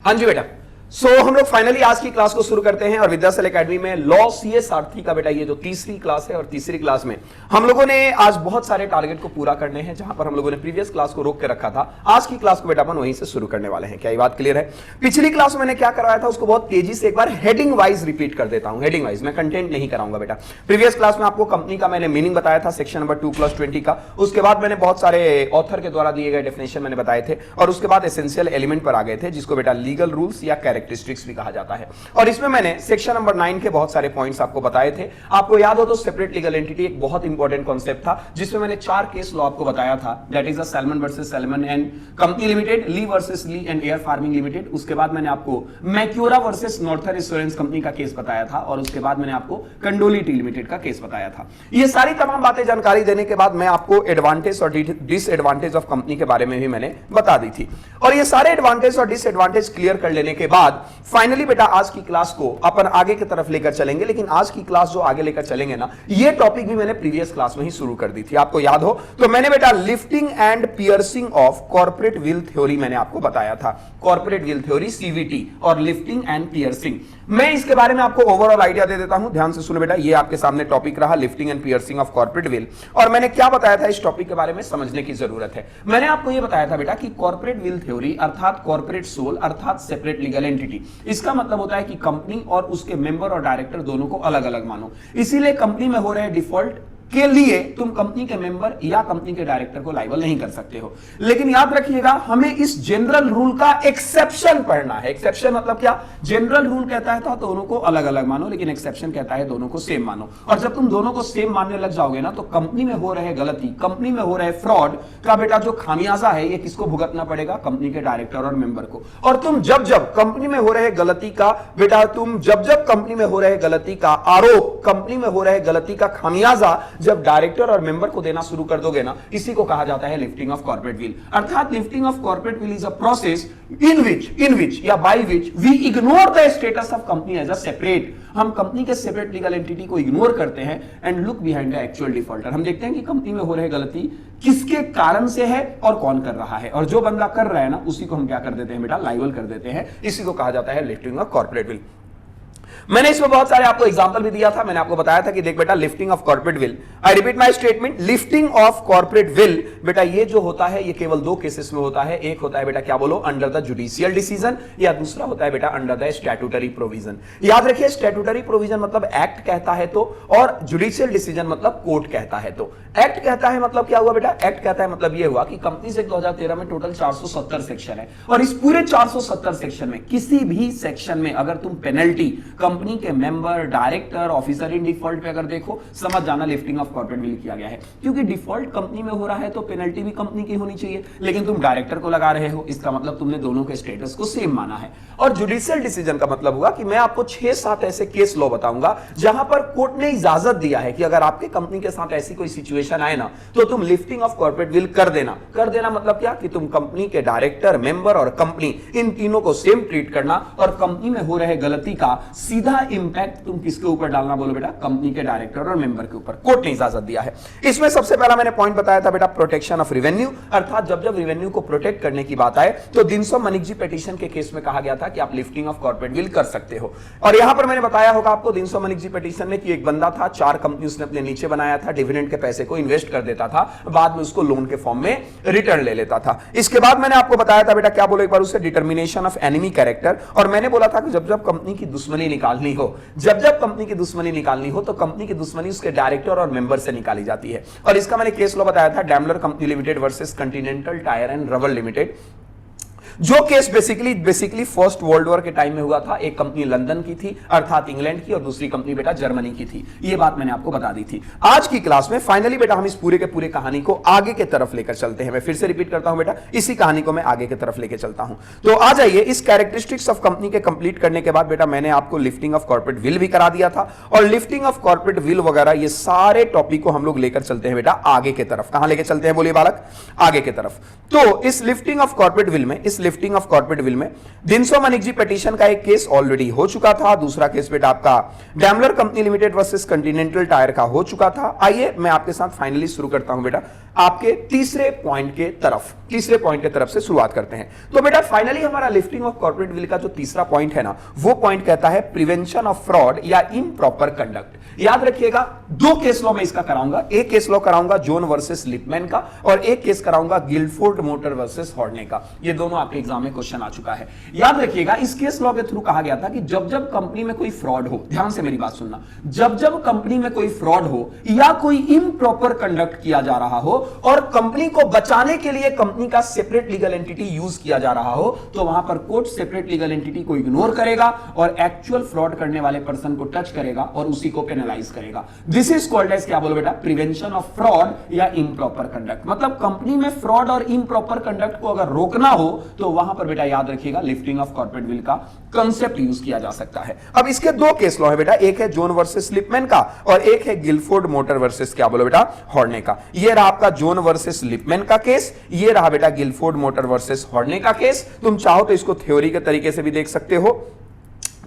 हाँ जी बेटा। हम लोग फाइनली आज की क्लास को शुरू करते हैं और विद्यासल एकेडमी में लॉ सीए सारथी का बेटा ये जो तीसरी क्लास है और तीसरी क्लास में हम लोगों ने आज बहुत सारे टारगेट को पूरा करने हैं। जहां पर हम लोगों ने प्रीवियस क्लास को रोक के रखा था, आज की क्लास को बेटा अपन वहीं से शुरू करने वाले हैं। क्या ये बात क्लियर है? पिछली क्लास में मैंने क्या करवाया था उसको बहुत तेजी से एक बार हेडिंग वाइज रिपीट कर देता हूं। हेडिंग वाइज मैं कंटेंट नहीं कराऊंगा बेटा। प्रीवियस क्लास में आपको कंपनी का मैंने मीनिंग बताया था सेक्शन नंबर 2+20 का। उसके बाद मैंने बहुत सारे ऑथर के द्वारा दिए गए डेफिनेशन मैंने बताए थे और उसके बाद एसेंशियल एलिमेंट पर आ गए थे जिसको बेटा लीगल रूल्स या कैरेक्टरिस्टिक्स भी कहा जाता है। और इसमें मैंने सेक्शन नंबर 9 के बहुत सारे पॉइंट्स आपको बताए थे। आपको याद हो तो सेपरेट लीगल एंटिटी एक बहुत इंपॉर्टेंट कॉन्सेप्ट था जिसमें मैंने 4 केस लॉ आपको बताया था। That is Salomon versus Salomon and company limited, Lee versus Lee and air farming limited. उसके बाद मैंने आपको Macaura versus northern insurance company का केस बताया था और उसके बाद मैंने आपको कंडोली टी लिमिटेड का केस बताया था। ये सारी तमाम बातें जानकारी देने के बाद मैं आपको एडवांटेज और डिसएडवांटेज ऑफ कंपनी के बारे में भी मैंने बता दी थी। और ये सारे एडवांटेज और डिसएडवांटेज क्लियर कर लेने के बाद फाइनली बेटा आज की क्लास को अपन आगे की तरफ लेकर चलेंगे। लेकिन आज की क्लास जो आगे लेकर चलेंगे ना, ये टॉपिक भी मैंने प्रीवियस क्लास में ही शुरू कर दी थी। आपको याद हो तो मैंने बेटा lifting and piercing of corporate will theory मैंने आपको बताया था। कॉर्पोरेट विल थ्योरी सीवीटी और लिफ्टिंग एंड पियर्सिंग, मैं इसके बारे में आपको ओवरऑल आइडिया दे देता हूं। ध्यान से सुनो बेटा, ये आपके सामने टॉपिक रहा lifting and piercing of corporate will. और मैंने क्या बताया था इस टॉपिक के बारे में समझने की जरूरत है। मैंने आपको यह बताया था बेटा कि कॉर्पोरेट विल थ्योरी अर्थात कॉर्पोरेट सोल अर्थात सेपरेट लीगल एंटिटी, इसका मतलब होता है कि कंपनी और उसके मेंबर और डायरेक्टर दोनों को अलग अलग मानो। इसीलिए कंपनी में हो रहे डिफॉल्ट के लिए तुम कंपनी के मेंबर या कंपनी के डायरेक्टर को लायबल नहीं कर सकते हो। लेकिन याद रखिएगा हमें इस जनरल रूल का एक्सेप्शन पढ़ना है। एक्सेप्शन मतलब क्या? जनरल रूल कहता है तो दोनों को अलग अलग मानो, लेकिन एक्सेप्शन कहता है दोनों को सेम मानो। और जब तुम दोनों को सेम मानने लग जाओगे ना, तो कंपनी में हो रहे गलती, कंपनी में हो रहे फ्रॉड का बेटा जो खामियाजा है ये किसको भुगतना पड़ेगा? कंपनी के डायरेक्टर और मेंबर को। और तुम जब जब कंपनी में हो रहे गलती का बेटा तुम जब जब कंपनी में हो रहे गलती का आरोप, कंपनी में हो रहे गलती का खामियाजा जब डायरेक्टर और मेंबर को देना शुरू कर दोगे ना, इसी को कहा जाता है लिफ्टिंग ऑफ कॉर्पोरेट विल। अर्थात lifting of corporate veil is a process in which या by which we ignore the status of company as a separate. हम कंपनी के सेपरेट लीगल एंटिटी को इग्नोर करते हैं and look behind the actual defaulter. हम देखते हैं कि कंपनी में हो रहे गलती किसके कारण से है और कौन कर रहा है, और जो बंदा कर रहा है ना उसी को हम क्या कर देते हैं बेटा? लायबल कर देते हैं। इसी को कहा जाता है लिफ्टिंग ऑफ कॉर्पोरेट विल। मैंने इसमें बहुत सारे आपको एग्जांपल भी दिया था। मैंने आपको बताया था कि देख बेटा lifting of corporate will, I repeat my statement, lifting of corporate will बेटा ये जो होता है ये केवल 2 केसेस में होता है। एक होता है बेटा क्या बोलो? अंडर द जुडिशियल डिसीजन, या दूसरा होता है बेटा अंडर द स्टैट्यूटरी प्रोविजन। याद रखिए स्टैट्यूटरी प्रोविजन मतलब एक्ट कहता है तो, और जुडिशियल डिसीजन मतलब कोर्ट कहता है तो। एक्ट कहता है मतलब क्या हुआ बेटा? एक्ट कहता है मतलब ये हुआ कि कंपनी से 2013 में टोटल 470 सेक्शन है और इस पूरे 470 सेक्शन में किसी भी सेक्शन में अगर तुम पेनल्टी कंपनी के member, director, officer in default पे अगर देखो, समझ जाना लिफ्टिंग ऑफ कॉर्पोरेट विल किया गया है। क्योंकि डिफॉल्ट कंपनी में हो रहा है तो पेनल्टी भी कंपनी की होनी चाहिए, लेकिन तुम डायरेक्टर को लगा रहे हो, इसका मतलब तुमने दोनों के स्टेटस को सेम माना है। और जुडिशियल डिसीजन का मतलब हुआ कि मैं आपको 6-7 ऐसे केस लॉ बताऊंगा जहां पर कोर्ट ने इजाजत दिया है कि अगर आपके कंपनी के साथ ऐसी कोई सिचुएशन आए ना तो तुम लिफ्टिंग ऑफ कॉर्पोरेट विल कर देना। कर देना मतलब क्या? कि तुम कंपनी के डायरेक्टर, मेंबर और कंपनी इन तीनों को सेम ट्रीट करना और कंपनी में हो रहे गलती का सीधा इंपैक्ट तुम किसके ऊपर डालना? बोलो बेटा कंपनी के डायरेक्टर और मेंबर के ऊपर। कोर्ट ने इजाजत दिया है। इसमें सबसे पहला मैंने पॉइंट बताया था बेटा प्रोटेक्शन ऑफ रेवेन्यू, अर्थात जब जब रेवेन्यू को प्रोटेक्ट करने की बात आए तो दिनसो मनिकजी पिटीशन के केस में कहा गया था कि आप लिफ्टिंग ऑफ कॉर्पोरेट विल कर सकते हो। और यहां पर मैंने बताया होगा आपको दिनसो मनिकजी पिटीशन में कि एक बंदा था, 4 कंपनी उसने अपने नीचे बनाया था, डिविडेंड के पैसे को इन्वेस्ट कर देता था, बाद में उसको लोन के फॉर्म में रिटर्न ले लेता था। इसके बाद मैंने आपको बताया था बेटा क्या बोलो एक बार उसे? Determination of enemy character. और मैंने बोला था कि जब जब कंपनी की दुश्मनी निकालनी हो, जब जब कंपनी की दुश्मनी निकालनी हो तो कंपनी की दुश्मनी उसके डायरेक्टर और मेंबर से निकाली जाती है। और इसका मैंने केस लॉ बताया था, Daimler company limited versus continental tyre and rubber limited, जो case basically first world war के टाइम में हुआ था। एक कंपनी लंदन की थी अर्थात इंग्लैंड की, और दूसरी कंपनी बेटा जर्मनी की थी। ये बात मैंने आपको बता दी थी। आज की क्लास में फाइनली बेटा हम इस पूरे के पूरे कहानी को आगे के तरफ लेकर चलते हैं। मैं फिर से रिपीट करता हूं बेटा, इसी कहानी को मैं आगे की तरफ लेकर चलता हूं। तो आ जाइए, इस कैरेक्टरिस्टिक्स ऑफ कंपनी के कंप्लीट करने के बाद बेटा मैंने आपको लिफ्टिंग ऑफ कॉर्पोरेट विल भी करा दिया था, और लिफ्टिंग ऑफ कॉर्पोरेट विल वगैरह ये सारे टॉपिक को हम लोग लेकर चलते हैं बेटा आगे की तरफ। कहां लेकर चलते हैं बोलिए बालक? आगे की तरफ। तो इस लिफ्टिंग ऑफ कॉर्पोरेट विल में, इस लिफ्टिंग ऑफ कॉर्पोरेट विल में दिनसो मनिक जी पिटीशन का एक केस ऑलरेडी हो चुका था। दूसरा केस बेटा आपका Daimler company limited versus continental tyre का हो चुका था। आइए मैं आपके साथ फाइनली शुरू करता हूं बेटा आपके तीसरे पॉइंट के तरफ से शुरुआत करते हैं। तो बेटा फाइनली हमारा लिफ्टिंग ऑफ कॉर्पोरेट विल का जो तीसरा पॉइंट है ना, वो पॉइंट कहता है प्रिवेंशन ऑफ फ्रॉड या इम्प्रॉपर कंडक्ट। याद रखिएगा, दो केस लॉ में इसका कराऊंगा। एक केस लॉ कराऊंगा जोन वर्सेस लिपमैन का, और एक केस कराऊंगा गिलफोर्ड मोटर वर्सेस हॉर्ने का। ये दोनों आपके एग्जाम में क्वेश्चन आ चुका है। याद रखिएगा, इस केस लॉ के थ्रू कहा गया था कि जब जब कंपनी में कोई फ्रॉड हो, ध्यान से मेरी बात सुनना, जब जब कंपनी में कोई फ्रॉड हो या कोई इम्प्रॉपर कंडक्ट किया जा रहा हो और कंपनी को बचाने के लिए कंपनी का सेपरेट लीगल एंटिटी यूज किया जा रहा हो, तो वहां पर कोर्ट सेपरेट लीगल एंटिटी को इग्नोर करेगा और एक्चुअल फ्रॉड करने वाले पर्सन को टच करेगा और उसी को पेनलाइज करेगा। दिस इज कॉल्ड एज, क्या बोलो बेटा, प्रिवेंशन ऑफ फ्रॉड या इम्प्रॉपर कंडक्ट। मतलब कंपनी में फ्रॉड और इम्प्रॉपर कंडक्ट को अगर रोकना हो तो वहां पर बेटा याद रखिएगा लिफ्टिंग ऑफ कॉर्पोरेट विल का कंसेप्ट यूज किया जा सकता है। अब इसके दो केस लॉ है बेटा, एक है जोन वर्सेस लिपमैन का और एक है गिलफोर्ड मोटर वर्सेस, क्या बोलो बेटा, हॉर्ने का। ये रहा आपका जोन वर्सेस लिपमैन का केस, ये रहा बेटा गिलफोर्ड मोटर वर्सेस हॉर्ने का केस। तुम चाहो तो इसको थ्योरी के तरीके से भी देख सकते हो,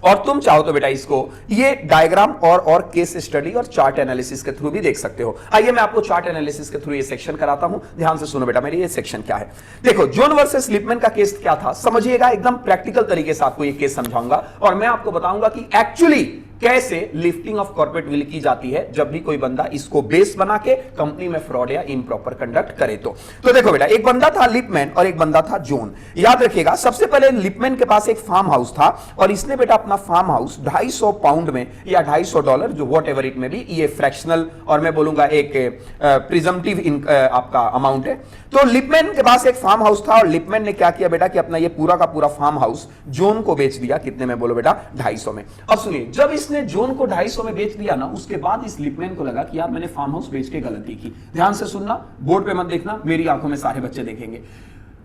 और तुम चाहो तो बेटा इसको ये डायग्राम और केस स्टडी और चार्ट एनालिसिस के थ्रू भी देख सकते हो। आइए मैं आपको चार्ट एनालिसिस के थ्रू ये सेक्शन कराता हूं। ध्यान से सुनो बेटा मेरी, ये सेक्शन क्या है। देखो, जोन वर्सेस लिपमैन का केस क्या था समझिएगा, एकदम प्रैक्टिकल तरीके से आपको ये केस समझाऊंगा और मैं आपको बताऊंगा कि एक्चुअली कैसे लिफ्टिंग ऑफ कॉर्पोरेट विल की जाती है जब भी कोई बंदा इसको बेस बना के कंपनी में फ्रॉड या इम्प्रॉपर कंडक्ट करे। तो देखो बेटा, एक बंदा था लिपमैन और एक बंदा था जोन। याद रखिएगा, सबसे पहले लिपमैन के पास एक फार्म हाउस था और इसने बेटा अपना फार्म हाउस 250 पाउंड में या $250, जो वॉट एवर इट में भी, ये फ्रैक्शनल और मैं बोलूंगा एक प्रिजम्पटिव आपका अमाउंट है। तो लिपमैन के पास एक फार्म हाउस था और लिपमैन ने क्या किया बेटा कि अपना ये पूरा का पूरा फार्म हाउस जोन को बेच दिया। कितने में बोलो बेटा, 250 में। अब सुनिए, जब इसने जोन को 250 में बेच दिया ना, उसके बाद इस लिपमैन को लगा कि यार मैंने फार्म हाउस बेच के गलती की। ध्यान से सुनना, बोर्ड पे मत देखना, मेरी आंखों में सारे बच्चे देखेंगे।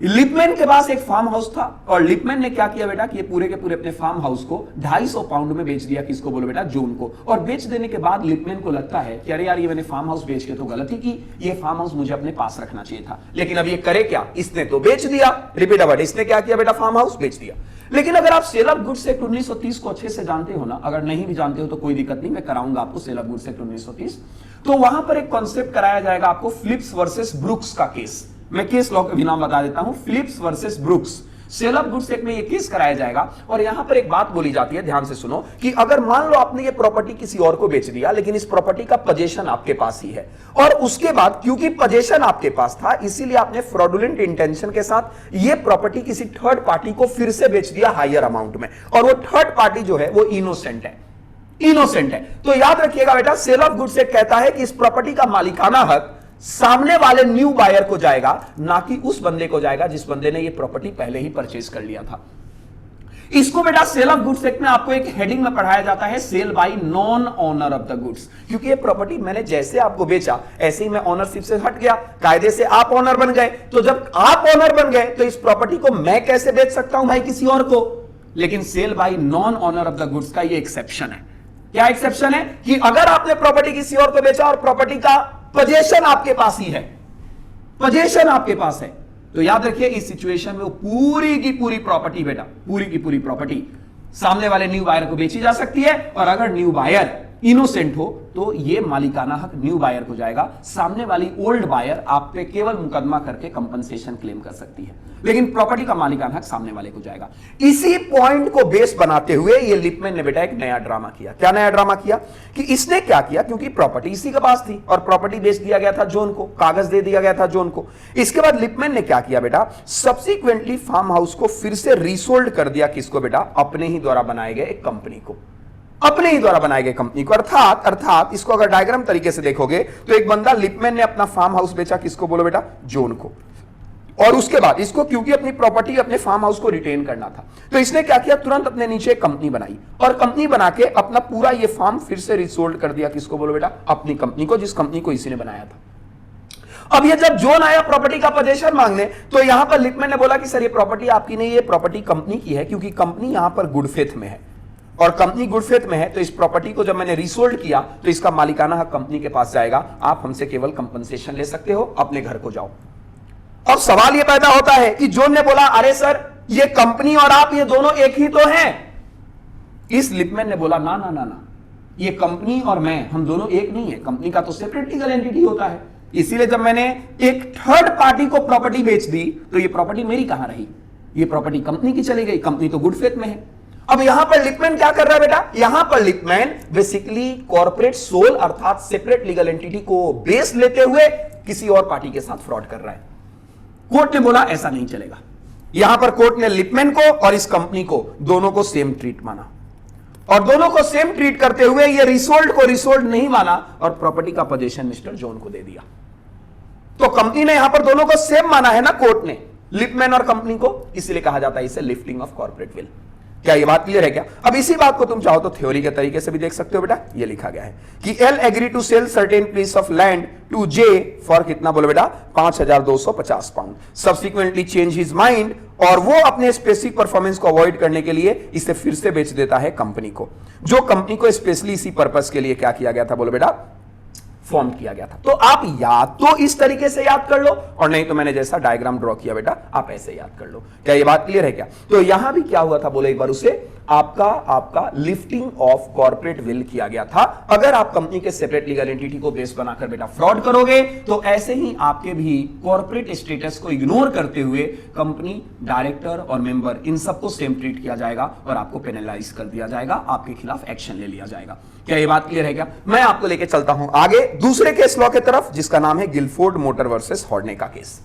लिपमैन के पास एक फार्म हाउस था और लिपमैन ने क्या किया बेटा कि ये पूरे के पूरे अपने फार्म हाउस को 250 पाउंड में बेच दिया। किसको बोलो बेटा, जोन को। और बेच देने के बाद लिपमैन को लगता है कि अरे यार ये मैंने फार्म हाउस बेच के तो गलती की, ये फार्म हाउस मुझे अपने पास रखना चाहिए था। लेकिन अब ये करे क्या, इसने तो बेच दिया। रिपीट अबाउट, इसने क्या किया बेटा, फार्म हाउस बेच दिया। लेकिन अगर आप सेल ऑफ गुड्स एक्ट 1930 को अच्छे से जानते हो ना, अगर नहीं भी जानते हो तो कोई दिक्कत नहीं, मैं कराऊंगा आपको सेल ऑफ गुड्स एक्ट 1930। तो वहां पर एक कॉन्सेप्ट कराया जाएगा आपको, फिलिप्स वर्सेस ब्रुक्स का केस। मैं केस लॉ का भी नाम बता देता हूं, Phillips versus Brooks. Sale of goods act में ये केस कराया जाएगा और यहां पर एक बात बोली जाती है, ध्यान से सुनो, कि अगर मान लो आपने ये प्रॉपर्टी किसी और को बेच दिया, लेकिन इस प्रॉपर्टी का पोजीशन आपके पास ही है, और उसके बाद क्योंकि पोजीशन आपके पास था इसीलिए आपने फ्रॉडुलेंट इंटेंशन के साथ ये प्रॉपर्टी किसी थर्ड पार्टी को फिर से बेच दिया हायर अमाउंट में, और वो थर्ड पार्टी जो है वो इनोसेंट है। तो याद रखिएगा बेटा, सेल ऑफ गुड्स एक्ट कहता है कि इस प्रॉपर्टी का मालिकाना हक सामने वाले न्यू बायर को जाएगा, ना कि उस बंदे को जाएगा जिस बंदे ने ये प्रॉपर्टी पहले ही परचेज कर लिया था। इसको बेटा सेल ऑफ गुड्स एक्ट में आपको एक हेडिंग में पढ़ाया जाता है, sale by non owner of the goods. क्योंकि ये प्रॉपर्टी मैंने जैसे आपको बेचा ऐसे ही मैं ओनरशिप से हट गया, कायदे से आप ओनर बन गए। तो जब आप ओनर बन गए तो इस प्रॉपर्टी को मैं कैसे बेच सकता हूं भाई किसी और को। लेकिन sale by non owner of the goods का ये एक्सेप्शन है। क्या एक्सेप्शन है कि अगर आपने प्रॉपर्टी किसी और को बेचा और प्रॉपर्टी का पोजीशन आपके पास ही है, पोजीशन आपके पास है, तो याद रखिए इस सिचुएशन में वो पूरी की पूरी प्रॉपर्टी बेटा, पूरी की पूरी प्रॉपर्टी सामने वाले न्यू बायर को बेची जा सकती है। और अगर न्यू बायर इनोसेंट हो तो ये मालिकाना हक न्यू बायर को जाएगा। सामने वाली ओल्ड बायर आप पे केवल मुकदमा करके कंपनसेशन क्लेम कर सकती है, लेकिन प्रॉपर्टी का मालिकाना हक सामने वाले को जाएगा। इसी पॉइंट को बेस बनाते हुए ये लिपमैन ने बेटा एक नया ड्रामा किया। क्या नया ड्रामा किया कि इसने क्या किया, क्योंकि प्रॉपर्टी इसी के पास थी और प्रॉपर्टी बेच दिया गया था जोन को, कागज दे दिया गया था जोन को। इसके बाद लिपमैन ने क्या किया बेटा, सब्सिक्वेंटली फार्म हाउस को फिर से रीसोल्ड कर दिया। किसको बेटा, अपने ही द्वारा बनाए गए एक कंपनी को, अपने ही द्वारा बनाए गए कंपनी को। अर्थात इसको अगर डायग्राम तरीके से देखोगे तो एक बंदा लिपमैन ने अपना फार्म हाउस बेचा, किसको बोलो बेटा, जोन को। और उसके बाद इसको क्योंकि अपनी प्रॉपर्टी अपने फार्म हाउस को रिटेन करना था, तो इसने क्या किया, तुरंत अपने नीचे एक कंपनी बनाई और कंपनी बना के अपना पूरा ये फार्म फिर से रिसोल्ड कर दिया। किसको बोलो बेटा, अपनी कंपनी को, जिस कंपनी को इसी ने बनाया था। अब ये जब जोन आया प्रॉपर्टी का पोजीशन मांगने, तो यहां पर लिपमैन ने बोला कि सर ये प्रॉपर्टी आपकी नहीं, ये प्रॉपर्टी कंपनी की है, क्योंकि कंपनी यहां पर गुड फेथ में है और कंपनी गुड फेथ में है। तो इस प्रॉपर्टी को जब मैंने रिसोल्ड किया तो इसका मालिकाना हक कंपनी के पास जाएगा, आप हमसे केवल कंपनसेशन ले सकते हो, अपने घर को जाओ। अब सवाल यह पैदा होता है कि जोन ने बोला अरे सर ये कंपनी और आप ये दोनों एक ही तो हैं। इस लिपमैन ने बोला ना ना ना ना, ये कंपनी और मैं, हम दोनों एक नहीं है, कंपनी का तो सेपरेट लीगल एंटिटी होता है। इसीलिए जब मैंने एक थर्ड पार्टी को प्रॉपर्टी बेच दी तो ये प्रॉपर्टी मेरी कहां रही, ये प्रॉपर्टी कंपनी की चली गई, कंपनी तो गुड फेथ में है। अब यहां पर लिपमैन क्या कर रहा है बेटा, यहां पर लिपमैन बेसिकली कॉर्पोरेट सोल अर्थात सेपरेट लीगल एंटिटी को बेस लेते हुए किसी और पार्टी के साथ फ्रॉड कर रहा है। कोर्ट ने बोला ऐसा नहीं चलेगा। यहां पर कोर्ट ने लिपमैन को और इस कंपनी को दोनों को सेम ट्रीट माना, और दोनों को सेम ट्रीट करते हुए ये रिसोल्ड को रिसोल्ड नहीं माना और प्रॉपर्टी का पोजीशन मिस्टर जॉन को दे दिया। तो कंपनी ने यहां पर दोनों को सेम माना है ना कोर्ट ने, लिपमैन और कंपनी को, इसलिए कहा जाता है इसे लिफ्टिंग ऑफ कॉर्पोरेट विल। क्या ये बात क्लियर है क्या? अब इसी बात को तुम चाहो तो थ्योरी के तरीके से भी देख सकते हो बेटा। ये लिखा गया है कि L agree to sell certain piece of land to J for कितना बोलो बेटा, 5250 pound. Subsequently change his mind, और वो अपने स्पेसिफिक परफॉर्मेंस को अवॉइड करने के लिए इसे फिर से बेच देता है कंपनी को, जो कंपनी को स्पेशली इसी पर्पस के लिए क्या किया गया था बोलो बेटा, फॉर्म किया गया था। तो आप या तो इस तरीके से याद कर लो, और नहीं तो मैंने जैसा डायग्राम ड्रॉ किया बेटा आप ऐसे याद कर लो। क्या ये बात क्लियर है क्या? तो यहां भी क्या हुआ था बोले एक बार, उसे आपका लिफ्टिंग ऑफ कॉर्पोरेट विल किया गया था। अगर आप कंपनी के सेपरेट लीगल एंटिटी को बेस बनाकर बेटा फ्रॉड करोगे तो ऐसे ही आपके भी कॉर्पोरेट स्टेटस को इग्नोर करते हुए कंपनी, डायरेक्टर और मेंबर इन सबको सेम ट्रीट किया जाएगा और आपको पेनलाइज कर दिया जाएगा, आपके खिलाफ एक्शन ले लिया जाएगा। क्या ये बात क्लियर है क्या? मैं आपको लेके चलता हूं आगे दूसरे केस लॉ के तरफ, जिसका नाम है गिलफोर्ड मोटर वर्सेस हॉर्ने का केस।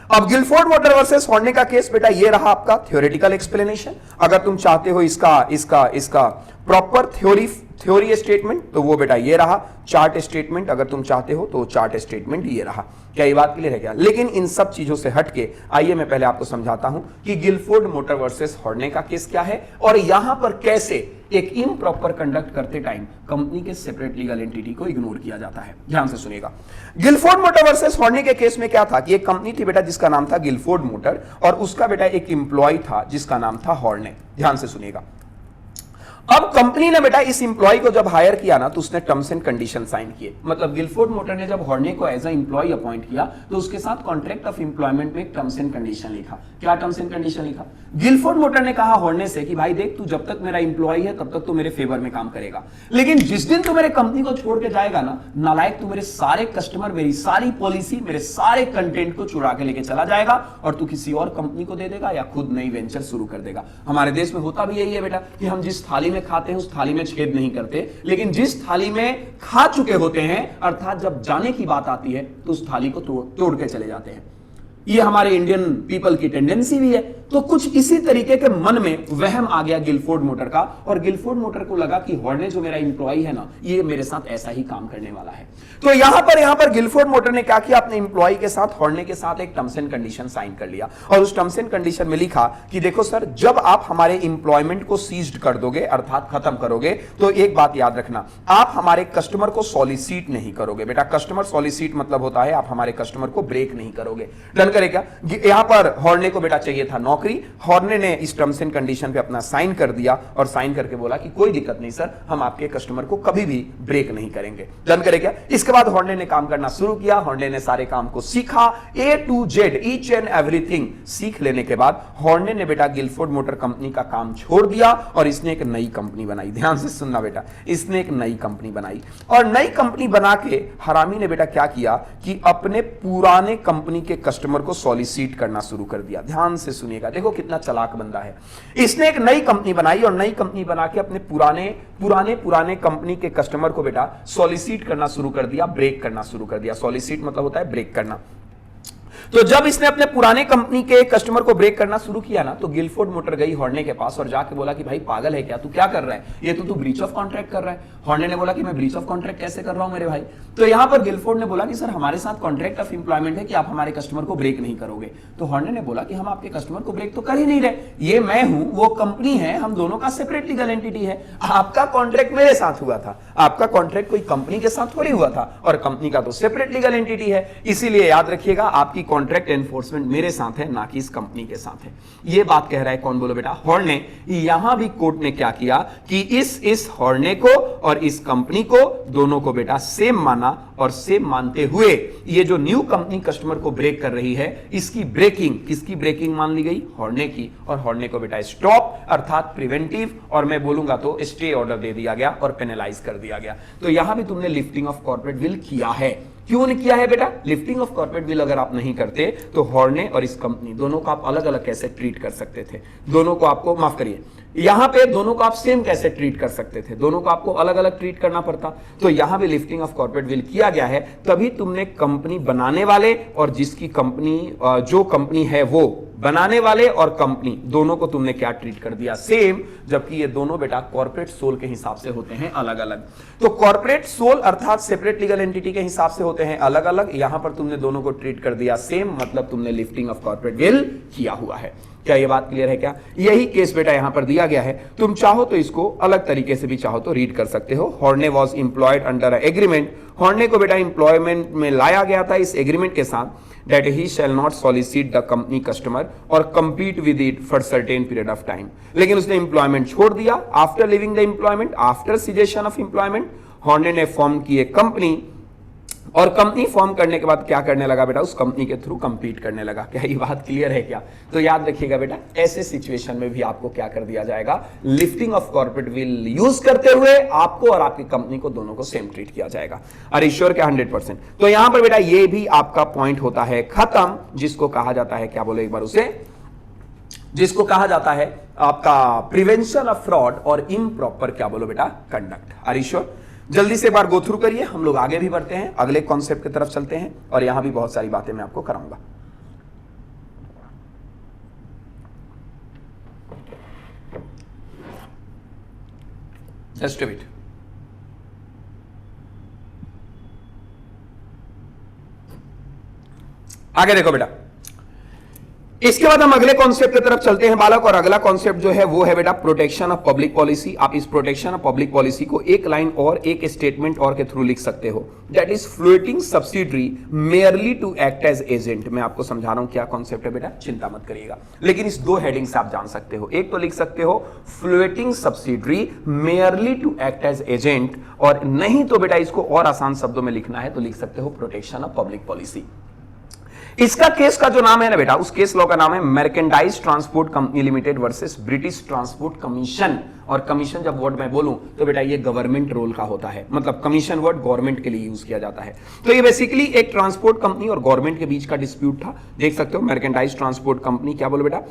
अब गिलफोर्ड मोटर वर्सेस हॉर्ने का केस बेटा ये रहा आपका थ्योरेटिकल एक्सप्लेनेशन। अगर तुम चाहते हो इसका प्रॉपर थ्योरी स्टेटमेंट तो वो बेटा ये रहा, चार्ट स्टेटमेंट अगर तुम चाहते हो तो चार्ट स्टेटमेंट ये रहा। क्या ये बात क्लियर है क्या? लेकिन इन सब चीजों से हटके आइए मैं पहले आपको समझाता हूं कि गिलफोर्ड मोटर वर्सेस हॉर्ने का केस क्या है और यहां पर कैसे एक इम्प्रॉपर कंडक्ट करते टाइम कंपनी के सेपरेट लीगल एंटिटी को इग्नोर किया जाता है। ध्यान से सुनिएगा। गिलफोर्ड मोटर वर्सेस हॉर्ने के केस में क्या था कि एक कंपनी थी बेटा जिसका नाम था गिलफोर्ड मोटर, और उसका बेटा एक एम्प्लॉय था जिसका नाम था हॉर्ने। ध्यान से सुनिएगा। अब कंपनी ने बेटा इस इंप्लॉय को जब हायर किया ना तो उसने टर्म्स एंड कंडीशन साइन किए। मतलब गिलफोर्ड मोटर ने जब हॉर्ने को एज ए एम्प्लॉय अपॉइंट किया तो उसके साथ कॉन्ट्रैक्ट ऑफ एम्प्लॉयमेंट में एक टर्म्स एंड कंडीशन लिखा। क्या टर्म्स एंड कंडीशन लिखा? गिलफोर्ड मोटर ने कहा हॉर्ने से कि भाई देख, तू जब तक मेरा एम्प्लॉय है तब तक तो मेरे फेवर में काम करेगा, लेकिन जिस दिन तू मेरे कंपनी को छोड़ के जाएगा ना, नालायक, तू मेरे सारे कस्टमर, मेरी सारी पॉलिसी, मेरे सारे कंटेंट को चुरा के लेके चला जाएगा और तू किसी और कंपनी को दे देगा या खुद नई वेंचर शुरू कर देगा। हमारे देश में होता भी यही है बेटा कि हम जिस थाली में खाते हैं उस थाली में छेद नहीं करते, लेकिन जिस थाली में खा चुके होते हैं अर्थात जब जाने की बात आती है तो उस थाली को तोड़ के चले जाते हैं। ये हमारे इंडियन पीपल की टेंडेंसी भी है। तो कुछ इसी तरीके के मन में वहम आ गया गिलफोर्ड मोटर का, और गिलफोर्ड मोटर को लगा कि हॉर्ने जो मेरा इंप्लॉय है ना, ये मेरे साथ ऐसा ही काम करने वाला है। तो यहां पर गिलफोर्ड मोटर ने क्या किया, अपने इंप्लॉय के साथ, हॉर्ने के साथ एक टर्म्स एंड कंडीशन साइन कर लिया, और उस टर्म्स एंड कंडीशन में लिखा कि देखो सर, जब आप हमारे इंप्लॉयमेंट को सीज्ड कर दोगे अर्थात खत्म करोगे, तो एक बात याद रखना, आप हमारे कस्टमर को सॉलिसिट नहीं करोगे। बेटा कस्टमर सॉलिसिट मतलब होता है आप हमारे कस्टमर को ब्रेक नहीं करोगे। डन करेगा? यहां पर हॉर्ने को बेटा चाहिए था नौकरी, हॉर्ने ने इस टर्म्स एंड कंडीशन पे अपना साइन कर दिया और साइन करके बोला कि कोई दिक्कत नहीं सर, हम आपके कस्टमर को कभी भी ब्रेक नहीं करेंगे। डन करेगा? इसके बाद हॉर्ने ने काम करना शुरू किया। हॉर्ने ने सारे काम को सीखा, A to Z each and everything सीख लेने के बाद हॉर्ने ने बेटा गिलफोर्ड मोटर कंपनी का काम छोड़ दिया और इसने एक नई कंपनी बनाई। ध्यान से सुनना बेटा, इसने एक नई कंपनी बनाई, और नई कंपनी बना के हरामी ने बेटा क्या किया कि अपने पुराने कंपनी के कस्टमर को सॉलिसिट करना शुरू कर दिया। ध्यान से सुनिएगा, देखो कितना चालाक बंदा है। इसने एक नई कंपनी बनाई और नई कंपनी बना के अपने पुराने कंपनी के कस्टमर को बेटा सॉलिसिट करना शुरू कर दिया, ब्रेक करना शुरू कर दिया। सॉलिसिट मतलब होता है ब्रेक करना। तो जब इसने अपने पुराने कंपनी के कस्टमर को ब्रेक करना शुरू किया ना, तो गिलफोर्ड मोटर गई हॉर्ने के पास और जाके बोला कि भाई पागल है क्या, तू क्या कर रहा है, ये तो तू ब्रीच ऑफ कॉन्ट्रैक्ट कर रहा है। हॉर्ने ने बोला कि मैं ब्रीच ऑफ कॉन्ट्रैक्ट कैसे कर रहा हूं मेरे भाई? तो यहां पर गिलफोर्ड ने बोला कि सर, हमारे साथ कॉन्ट्रैक्ट ऑफ एम्प्लॉयमेंट है कि आप हमारे कस्टमर को ब्रेक नहीं करोगे। तो हॉर्ने ने बोला कि हम आपके कस्टमर को ब्रेक तो कर ही नहीं रहे, ये मैं हूं, वो कंपनी है, हम दोनों का सेपरेट लीगल एंटिटी है। आपका कॉन्ट्रैक्ट मेरे साथ हुआ था, आपका कॉन्ट्रैक्ट कोई कंपनी के साथ थोड़ी हुआ था, और कंपनी का तो सेपरेट लीगल एंटिटी है। इसीलिए याद रखिएगा, आपकी कॉन्ट्रैक्ट एनफोर्समेंट मेरे साथ है, ना कि इस कंपनी के साथ है। ये बात कह रहा है कौन, बोलो बेटा, हॉर्न ने। यहां भी कोर्ट ने क्या किया कि इस हॉर्न को और इस कंपनी को, दोनों को बेटा सेम माना, और सेम मानते हुए ये जो न्यू कंपनी कस्टमर को ब्रेक कर रही है, इसकी ब्रेकिंग, किसकी ब्रेकिंग मान ली गई, हॉर्ने की, और हॉर्ने को बेटा स्टॉप अर्थात प्रिवेंटिव, और मैं बोलूंगा तो स्टे ऑर्डर दे दिया गया और पेनलाइज कर दिया गया। तो यहां भी तुमने लिफ्टिंग ऑफ कॉर्पोरेट विल किया है। क्यों नहीं किया है बेटा? लिफ्टिंग ऑफ कॉर्पोरेट विल अगर आप नहीं करते तो हॉर्ने और इस कंपनी दोनों को आप अलग अलग कैसे ट्रीट कर सकते थे, दोनों को आपको, माफ करिए, यहां पे दोनों को आप सेम कैसे ट्रीट कर सकते थे, दोनों को आपको अलग अलग ट्रीट करना पड़ता। तो यहां भी लिफ्टिंग ऑफ कॉर्पोरेट विल किया गया है। तभी तुमने कंपनी बनाने वाले और जिसकी कंपनी, जो कंपनी है वो बनाने वाले और कंपनी दोनों को तुमने क्या ट्रीट कर दिया, सेम, जबकि ये दोनों बेटा कॉर्पोरेट सोल के हिसाब से होते हैं अलग अलग। तो कॉर्पोरेट सोल अर्थात सेपरेट लीगल एंटिटी के हिसाब से होते हैं अलग अलग, यहां पर तुमने दोनों को ट्रीट कर दिया सेम, मतलब तुमने लिफ्टिंग ऑफ कॉर्पोरेट विल किया हुआ है। क्या ये बात क्लियर है? क्या यही केस बेटा यहां पर दिया गया है। तुम चाहो तो इसको अलग तरीके से भी चाहो तो रीड कर सकते हो। हॉर्ने वॉज इंप्लॉयड अंडर एग्रीमेंट, हॉर्ने को बेटा इंप्लॉयमेंट में लाया गया था इस एग्रीमेंट के साथ, that he shall not solicit the company customer or compete with it for certain period of time। लेकिन उसने एम्प्लॉयमेंट छोड़ दिया। After living the employment, after cessation of employment, हॉर्ने ने फॉर्म की एक कंपनी, और कंपनी फॉर्म करने के बाद क्या करने लगा बेटा, उस कंपनी के थ्रू कंपीट करने लगा। क्या ये बात क्लियर है? क्या तो याद रखिएगा बेटा, ऐसे सिचुएशन में भी आपको क्या कर दिया जाएगा, lifting of corporate will use करते हुए आपको और आपकी कंपनी को दोनों को सेम ट्रीट किया जाएगा। अरे श्योर क्या? 100%। तो यहां पर बेटा ये भी आपका पॉइंट होता है खत्म, जिसको कहा जाता है, क्या बोलो एक बार उसे, जिसको कहा जाता है आपका प्रिवेंशन ऑफ फ्रॉड और इम्प्रॉपर, क्या बोलो बेटा, कंडक्ट। अरे श्योर? जल्दी से एक बार गो थ्रू करिए, हम लोग आगे भी बढ़ते हैं, अगले कॉन्सेप्ट की तरफ चलते हैं, और यहां भी बहुत सारी बातें मैं आपको कराऊंगा। Just wait. आगे देखो बेटा, इसके बाद हम अगले कॉन्सेप्ट की तरफ चलते हैं बालक, और अगला कॉन्सेप्ट जो है वो है बेटा प्रोटेक्शन ऑफ पब्लिक पॉलिसी। आप इस प्रोटेक्शन ऑफ पब्लिक पॉलिसी को एक लाइन और एक स्टेटमेंट और के थ्रू लिख सकते हो, that is floating subsidiary merely to act as agent. मैं आपको समझा रहा हूं क्या कॉन्सेप्ट है बेटा, चिंता मत करिएगा, लेकिन इस दो हेडिंग से आप जान सकते हो। एक तो लिख सकते हो floating subsidiary merely to act as agent, और नहीं तो बेटा इसको और आसान शब्दों में लिखना है तो लिख सकते हो प्रोटेक्शन ऑफ पब्लिक पॉलिसी। इसका केस का जो नाम है ना बेटा, उस केस लॉ का नाम है merchandise transport company limited versus British transport commission. और कमीशन जब वर्ड मैं बोलूं तो बेटा ये गवर्नमेंट रोल का होता है, मतलब कमीशन वर्ड गवर्नमेंट के लिए यूज किया जाता है। तो ये बेसिकली एक ट्रांसपोर्ट कंपनी और गवर्नमेंट के बीच का डिस्प्यूट था, देख सकते हो, मर्केंटाइज ट्रांसपोर्ट कंपनी, क्या बोलो बेटा,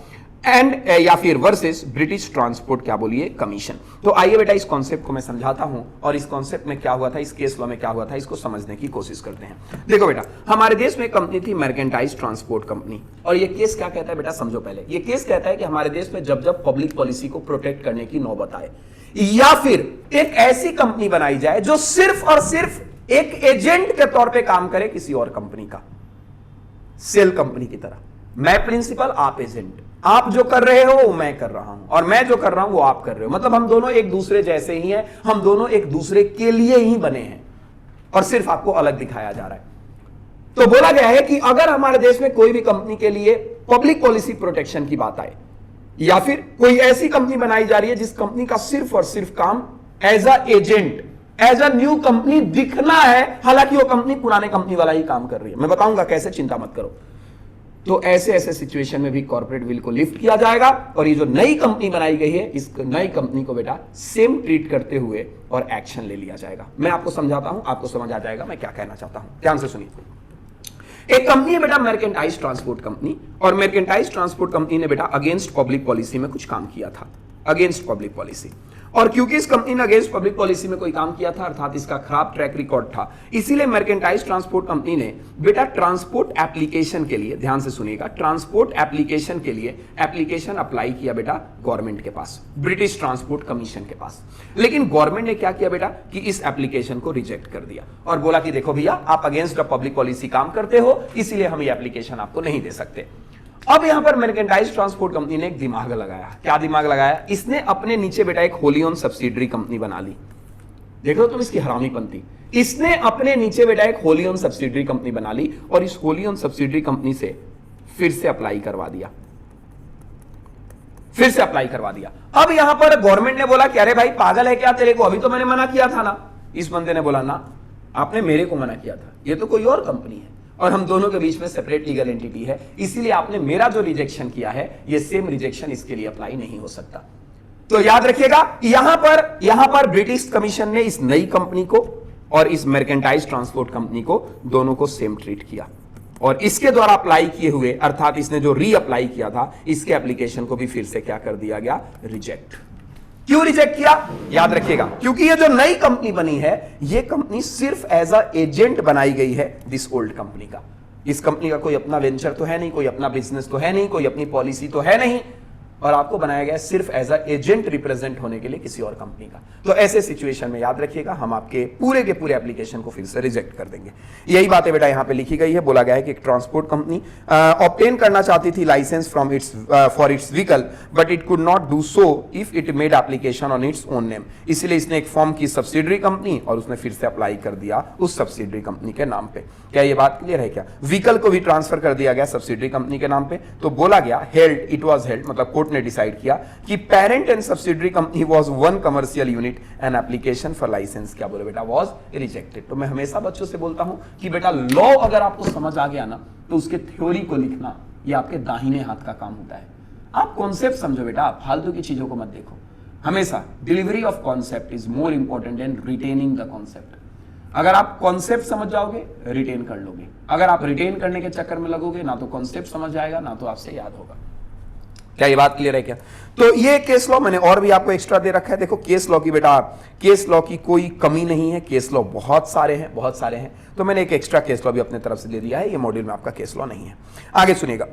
एंड या फिर वर्सेस ब्रिटिश ट्रांसपोर्ट, क्या बोलिए, कमीशन। तो आइए बेटा इस कॉन्सेप्ट को मैं समझाता हूं, और इस कॉन्सेप्ट में क्या हुआ था, इस केस लॉ में क्या हुआ था, इसको समझने की कोशिश करते हैं। देखो बेटा, हमारे देश में कंपनी थी मर्केंटाइज ट्रांसपोर्ट कंपनी, और ये केस क्या कहता है बेटा, समझो पहले। ये केस कहता है कि हमारे देश में जब जब पब्लिक पॉलिसी को प्रोटेक्ट करने की नौबत आए, या फिर एक ऐसी कंपनी बनाई जाए जो सिर्फ और सिर्फ एक एजेंट के तौर पे काम करे किसी और कंपनी का, सेल कंपनी की तरह। मैं प्रिंसिपल, आप एजेंट, आप जो कर रहे हो वो मैं कर रहा हूं, और मैं जो कर रहा हूं वो आप कर रहे हो, मतलब हम दोनों एक दूसरे जैसे ही हैं, हम दोनों एक दूसरे के लिए ही बने हैं, और सिर्फ आपको अलग दिखाया जा रहा है। तो बोला गया है कि अगर हमारे देश में कोई भी कंपनी के लिए पब्लिक पॉलिसी प्रोटेक्शन की बात आए, या फिर कोई ऐसी कंपनी बनाई जा रही है जिस कंपनी का सिर्फ और सिर्फ काम as a agent, as a new company दिखना है, हालांकि वो कंपनी पुराने कंपनी वाला ही काम कर रही है, मैं बताऊंगा कैसे, चिंता मत करो। तो ऐसे ऐसे सिचुएशन में भी कॉर्पोरेट विल को लिफ्ट किया जाएगा, और ये जो नई कंपनी बनाई गई है, इस नई कंपनी को बेटा सेम ट्रीट करते हुए और एक्शन ले लिया जाएगा। मैं आपको समझाता हूं, आपको समझ आ जाएगा मैं क्या कहना चाहता हूं, ध्यान से सुनिए। एक कंपनी है बेटा मर्केंटाइज ट्रांसपोर्ट कंपनी, और मर्केंटाइज ट्रांसपोर्ट कंपनी ने बेटा अगेंस्ट पब्लिक पॉलिसी में कुछ काम किया था, अगेंस्ट पब्लिक पॉलिसी। और क्योंकि इस कंपनी ने अगेंस्ट पब्लिक पॉलिसी में कोई काम किया था, अर्थात इसका खराब ट्रैक रिकॉर्ड था, इसीलिए मर्केंटाइज ट्रांसपोर्ट कंपनी ने बेटा ट्रांसपोर्ट एप्लीकेशन के लिए, ध्यान से सुनिएगा, ट्रांसपोर्ट एप्लीकेशन के लिए एप्लीकेशन अप्लाई किया बेटा गवर्नमेंट के पास, ब्रिटिश ट्रांसपोर्ट कमीशन के पास। लेकिन गवर्नमेंट ने क्या किया बेटा कि इस एप्लीकेशन को रिजेक्ट कर दिया, और बोला कि देखो भैया आप अगेंस्ट पब्लिक पॉलिसी काम करते हो, इसीलिए हम ये एप्लीकेशन आपको नहीं दे सकते। अब यहां पर मर्केंटाइज ट्रांसपोर्ट कंपनी ने एक दिमाग लगाया। क्या दिमाग लगाया? इसने अपने नीचे बेटा एक होली ओन सब्सिडरी कंपनी बना ली। देखो तुम इसकी हरामीपंती। इसने अपने नीचे बेटा एक होली ओन सब्सिडरी कंपनी बना ली और इस होली ओन सब्सिडरी कंपनी से फिर से अप्लाई करवा दिया, फिर से अप्लाई करवा दिया। अब यहां पर गवर्नमेंट ने बोला कि अरे भाई पागल है क्या तेरे को, अभी तो मैंने मना किया था ना। इस बंदे ने बोला ना, आपने मेरे को मना किया था, ये तो कोई और कंपनी है और हम दोनों के बीच में सेपरेट लीगल एंटिटी है, इसीलिए आपने मेरा जो रिजेक्शन किया है ये सेम रिजेक्शन इसके लिए अप्लाई नहीं हो सकता। तो याद रखिएगा यहां पर ब्रिटिश कमीशन ने इस नई कंपनी को और इस मर्केंटाइज ट्रांसपोर्ट कंपनी को दोनों को सेम ट्रीट किया और इसके द्वारा अप्लाई किए हुए अर्थात इसने जो री अप्लाई किया था इसके एप्लीकेशन को भी फिर से क्या कर दिया गया, रिजेक्ट। क्यों रिजेक्ट किया, याद रखिएगा, क्योंकि ये जो नई कंपनी बनी है ये कंपनी सिर्फ एज अ एजेंट बनाई गई है दिस ओल्ड कंपनी का। इस कंपनी का कोई अपना वेंचर तो है नहीं, कोई अपना बिजनेस तो है नहीं, कोई अपनी पॉलिसी तो है नहीं और आपको बनाया गया सिर्फ एज अ एजेंट रिप्रेजेंट होने के लिए किसी और कंपनी का। तो ऐसे सिचुएशन में याद रखिएगा हम आपके पूरे के पूरे एप्लीकेशन को फिर से रिजेक्ट कर देंगे। यही बात है बेटा यहां पे लिखी गई है। बोला गया है कि एक ट्रांसपोर्ट कंपनी ऑब्टेन करना चाहती थी licence from its for its vehicle but it could not do so if it made application on its own name. इसलिए इसने एक फॉर्म की सब्सिडरी कंपनी और उसने फिर से अप्लाई कर दिया उस सब्सिडरी कंपनी के नाम पे। क्या ये बात क्लियर है क्या? व्हीकल को भी ट्रांसफर कर दिया गया सब्सिडरी कंपनी के नाम पे। तो बोला गया हेल्ड, इट वाज हेल्ड, मतलब कोर्ट ने डिसाइड किया कि parent and subsidiary company was one commercial unit and application for licence क्या बोले बेटा, वाज रिजेक्टेड। तो मैं हमेशा बच्चों से बोलता हूं कि बेटा लॉ अगर आपको समझ आ गया ना तो उसके थ्योरी को लिखना ये आपके दाहिने हाथ का काम होता है। आप कॉन्सेप्ट समझो बेटा, आप फालतू की चीजों को मत देखो। हमेशा delivery of concept is more important than retaining the concept. अगर आप कॉन्सेप्ट समझ जाओगे रिटेन कर लोगे, अगर आप रिटेन करने के चक्कर में लगोगे ना तो कॉन्सेप्ट समझ जाएगा ना तो आपसे याद होगा। क्या ये बात क्लियर है क्या? तो ये केस लॉ मैंने और भी आपको एक्स्ट्रा दे रखा है। देखो केस लॉ की बेटा, केस लॉ की कोई कमी नहीं है, केस लॉ बहुत सारे हैं, बहुत सारे हैं। तो मैंने एक एक्स्ट्रा केस लॉ भी अपने तरफ से दे दिया है, ये मॉड्यूल में आपका केस लॉ नहीं है। आगे सुनिएगा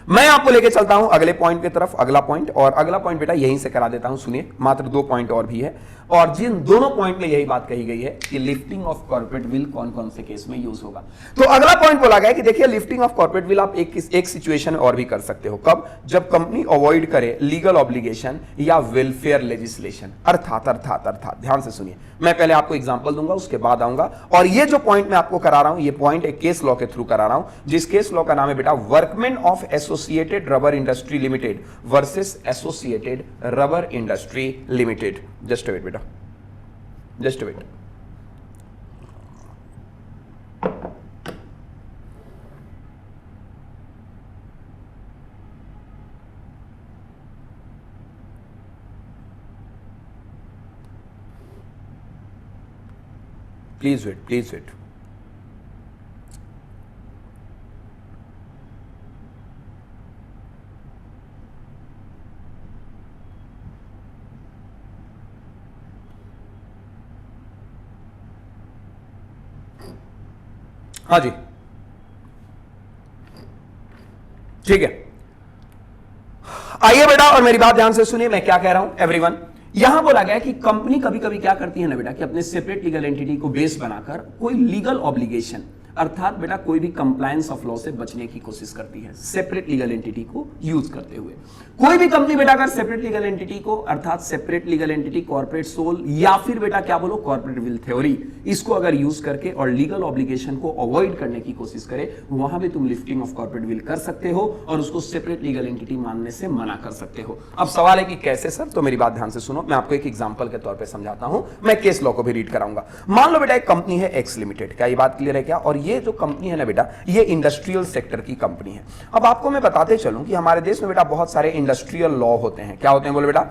मैं आपको लेके चलता हूं अगले पॉइंट की तरफ। अगला पॉइंट, और अगला पॉइंट बेटा यहीं से करा देता हूं, सुनिए। मात्र 2 पॉइंट और भी है और जिन दोनों पॉइंट में यही बात कही गई है कि लिफ्टिंग ऑफ कॉर्पोरेट विल कौन कौन से केस में यूज होगा। तो अगला पॉइंट बोला गया कि देखिए लिफ्टिंग ऑफ कॉर्पोरेट विल आप एक सिचुएशन और भी कर सकते हो। कब? जब कंपनी अवॉइड करे लीगल ऑब्लिगेशन या वेलफेयर लेजिस्लेशन। अर्थात ध्यान से सुनिए, मैं पहले आपको एग्जांपल दूंगा उसके बाद आऊंगा। और ये जो पॉइंट मैं आपको करा रहा हूं ये पॉइंट एक केस लॉ के थ्रू करा रहा हूं, जिस केस लॉ का नाम है बेटा workman of associated rubber industry limited versus associated rubber industry limited. Just wait बेटा, just wait. Please wait, please wait. हाँ जी ठीक है, आइए बेटा और मेरी बात ध्यान से सुनिए मैं क्या कह रहा हूं एवरीवन। यहां बोला गया कि कंपनी कभी कभी क्या करती है ना बेटा कि अपने सेपरेट लीगल एंटिटी को बेस बनाकर कोई लीगल ऑब्लिगेशन अर्थात बेटा कोई भी कंप्लायंस ऑफ लॉ से बचने की कोशिश करती है सेपरेट लीगल एंटिटी को यूज करते हुए। कोई भी कंपनी बेटा अगर सेपरेट लीगल एंटिटी को अर्थात separate legal entity, corporate soul या फिर बेटा क्या बोलो कॉर्पोरेट विल थ्योरी, इसको अगर यूज करके और लीगल ऑब्लिगेशन को अवॉइड करने की कोशिश करे, वहां भी तुम लिफ्टिंग ऑफ कॉर्पोरेट विल कर सकते हो और उसको सेपरेट लीगल एंटिटी मानने से मना कर सकते हो। अब सवाल है कि कैसे सर? तो मेरी बात ध्यान से सुनो, मैं आपको एक एग्जांपल के तौर पे समझाता हूं, मैं केस लॉ को भी रीड कराऊंगा। मान लो बेटा एक कंपनी है एक्स लिमिटेड, क्या ये बात क्लियर है क्या? और ये जो कंपनी है ना बेटा ये इंडस्ट्रियल सेक्टर की कंपनी है। अब आपको मैं बताते चलूं कि हमारे देश में बेटा बहुत सारे इंडस्ट्रियल लॉ होते हैं। क्या होते हैं बोले बेटा?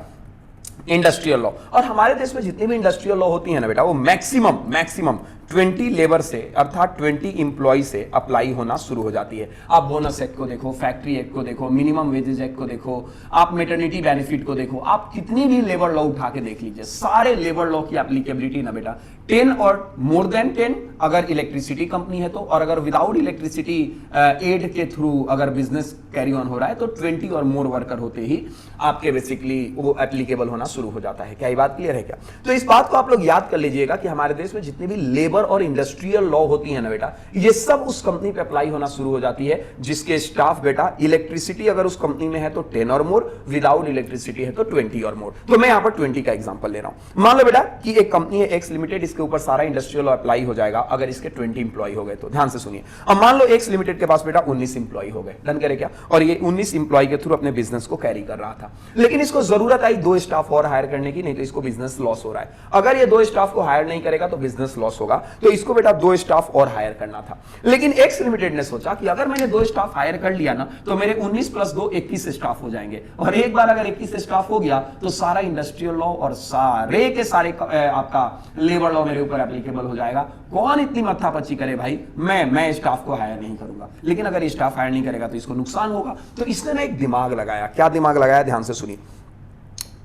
Industrial law. और हमारे देश में जितनी भी इंडस्ट्रियल लॉ होती है ना बेटा वो मैक्सिमम 20 लेबर से अर्थात 20 इंप्लॉय से अप्लाई होना शुरू हो जाती है। आप बोनस एक्ट को देखो, फैक्ट्री एक्ट को देखो, मिनिमम वेजेस एक्ट को देखो, आप मैटरनिटी बेनिफिट को देखो, आप कितनी भी लेबर लॉ उठा के देख लीजिए, सारे लेबर लॉ की एप्लीकेबिलिटी ना बेटा 10 और मोर देन 10 अगर इलेक्ट्रिसिटी कंपनी है तो, और अगर विदाउट इलेक्ट्रिसिटी एड के थ्रू अगर बिजनेस कैरी ऑन हो रहा है तो 20 और मोर वर्कर होते ही आपके बेसिकली वो एप्लीकेबल होना शुरू हो जाता है। क्या ये बात क्लियर है क्या? तो इस बात को आप लोग याद कर लीजिएगा कि हमारे देश में जितनी भी लेबर लेबर और इंडस्ट्रियल लॉ होती है ना बेटा, ये सब उस कंपनी पे अप्लाई होना शुरू हो जाती है जिसके स्टाफ बेटा इलेक्ट्रिसिटी अगर उस कंपनी में है तो 10 और मोर, विदाउट इलेक्ट्रिसिटी है तो 20 और मोर। तो मैं यहां पर 20 का एग्जांपल ले रहा हूं। मान लो बेटा कि एक कंपनी है एक्स लिमिटेड, इसके ऊपर सारा इंडस्ट्रियल लॉ अप्लाई हो जाएगा अगर इसके 20 इंप्लॉय हो गए तो। ध्यान से सुनिए, अब मान लो एक्स लिमिटेड के पास बेटा 19 इंप्लॉय हो गए, डन करे क्या, और ये 19 इंप्लॉय के थ्रू अपने बिजनेस को कैरी कर रहा था, लेकिन इसको जरूरत आई 2 स्टाफ और हायर करने की, नहीं तो इसको बिजनेस लॉस हो रहा है। अगर ये 2 स्टाफ को हायर नहीं करेगा तो बिजनेस लॉस होगा, तो इसको बेटा 2 स्टाफ और हायर करना था। लेकिन एक्स लिमिटेड ने सोचा कि अगर मैंने 2 स्टाफ हायर कर लिया ना तो मेरे 19 + 2 21 स्टाफ हो जाएंगे, और एक बार अगर 21 स्टाफ हो गया तो सारा इंडस्ट्रियल लॉ और सारे के सारे आपका लेबर लॉ मेरे ऊपर एप्लीकेबल हो जाएगा। कौन इतनी मत्थापच्ची करे भाई, मैं स्टाफ को हायर नहीं करूंगा, लेकिन अगर स्टाफ हायर नहीं करेगा तो इसको नुकसान होगा। तो इसने ना एक दिमाग लगाया। क्या दिमाग लगाया, ध्यान से सुनिए।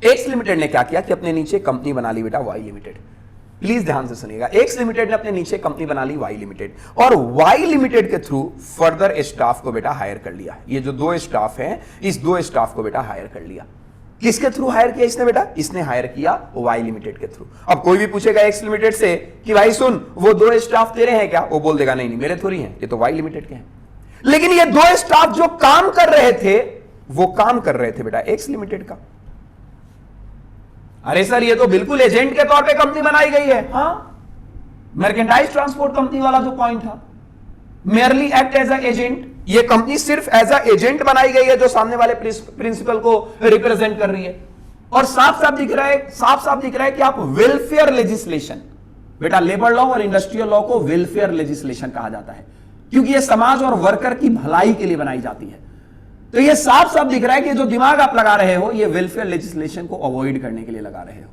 एक्स लिमिटेड ने क्या किया कि अपने नीचे कंपनी बना ली बेटा वाई लिमिटेड। प्लीज ध्यान से सुनिएगा, एक्स लिमिटेड ने अपने नीचे कंपनी बना ली वाई लिमिटेड, और वाई लिमिटेड के थ्रू फर्दर स्टाफ को बेटा हायर कर लिया। ये जो 2 स्टाफ हैं, इस 2 स्टाफ को बेटा हायर कर लिया। किसके थ्रू हायर किया इसने बेटा, इसने हायर किया वाई लिमिटेड के थ्रू। अब कोई भी पूछेगा एक्स लिमिटेड से कि भाई सुन वो 2 स्टाफ तेरे हैं क्या, वो बोल देगा नहीं नहीं मेरे थोड़ी हैं, ये तो वाई लिमिटेड के हैं। लेकिन ये 2 स्टाफ जो काम कर रहे थे वो काम कर रहे थे बेटा एक्स लिमिटेड का। अरे सर ये तो बिल्कुल एजेंट के तौर पे कंपनी बनाई गई है। हाँ, मर्केंटाइज ट्रांसपोर्ट कंपनी वाला जो पॉइंट था, merely act as a agent, ये कंपनी सिर्फ एज अ एजेंट बनाई गई है जो सामने वाले प्रिंसिपल को रिप्रेजेंट कर रही है। और साफ साफ दिख रहा है कि आप वेलफेयर लेजिस्लेशन, बेटा लेबर लॉ और इंडस्ट्रियल लॉ को वेलफेयर लेजिस्लेशन कहा जाता है, क्योंकि यह समाज और वर्कर की भलाई के लिए बनाई जाती है। तो यह साफ साफ दिख रहा है कि जो दिमाग आप लगा रहे हो ये वेलफेयर लेजिस्लेशन को अवॉइड करने के लिए लगा रहे हो।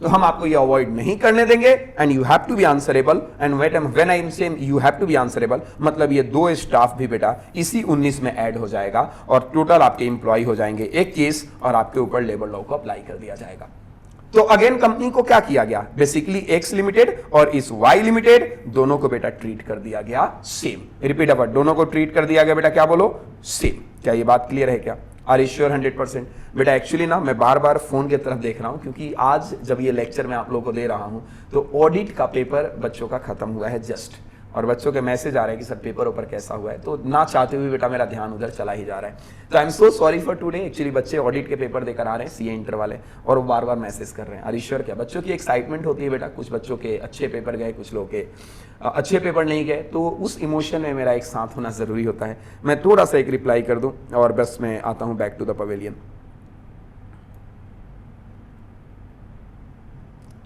तो हम आपको ये अवॉइड नहीं करने देंगे, and you have to be answerable. And when I am saying you have to be answerable, मतलब ये 2 स्टाफ भी बेटा इसी 19 में ऐड हो जाएगा और टोटल आपके इंप्लॉय हो जाएंगे 21, और आपके ऊपर लेबर लॉ को अप्लाई कर दिया जाएगा। तो अगेन कंपनी को क्या किया गया, बेसिकली एक्स लिमिटेड और इस वाई लिमिटेड दोनों को बेटा ट्रीट कर दिया गया सेम। रिपीट अवर, दोनों को ट्रीट कर दिया गया बेटा, क्या बोलो, सेम। क्या ये बात क्लियर है क्या? Are you sure 100%? बेटा एक्चुअली ना मैं बार बार फोन की तरफ देख रहा हूं, क्योंकि आज जब ये लेक्चर मैं आप लोगों को दे रहा हूं तो ऑडिट का पेपर बच्चों का खत्म हुआ है जस्ट, और बच्चों के मैसेज आ रहे हैं कि सर पेपर ऊपर कैसा हुआ है, तो ना चाहते हुए बेटा मेरा ध्यान उधर चला ही जा रहा है। तो आई am so sorry for today. Actually बच्चे ऑडिट के पेपर देकर आ रहे हैं, सीए इंटर वाले, और वो बार बार मैसेज कर रहे हैं। Are you sure? क्या बच्चों की एक्साइटमेंट होती है बेटा, कुछ बच्चों के अच्छे पेपर गए, कुछ लोगों के अच्छे पेपर नहीं गए, तो उस इमोशन में मेरा एक साथ होना जरूरी होता है। मैं थोड़ा सा एक रिप्लाई कर दूं और बस मैं आता हूं back to the pavilion.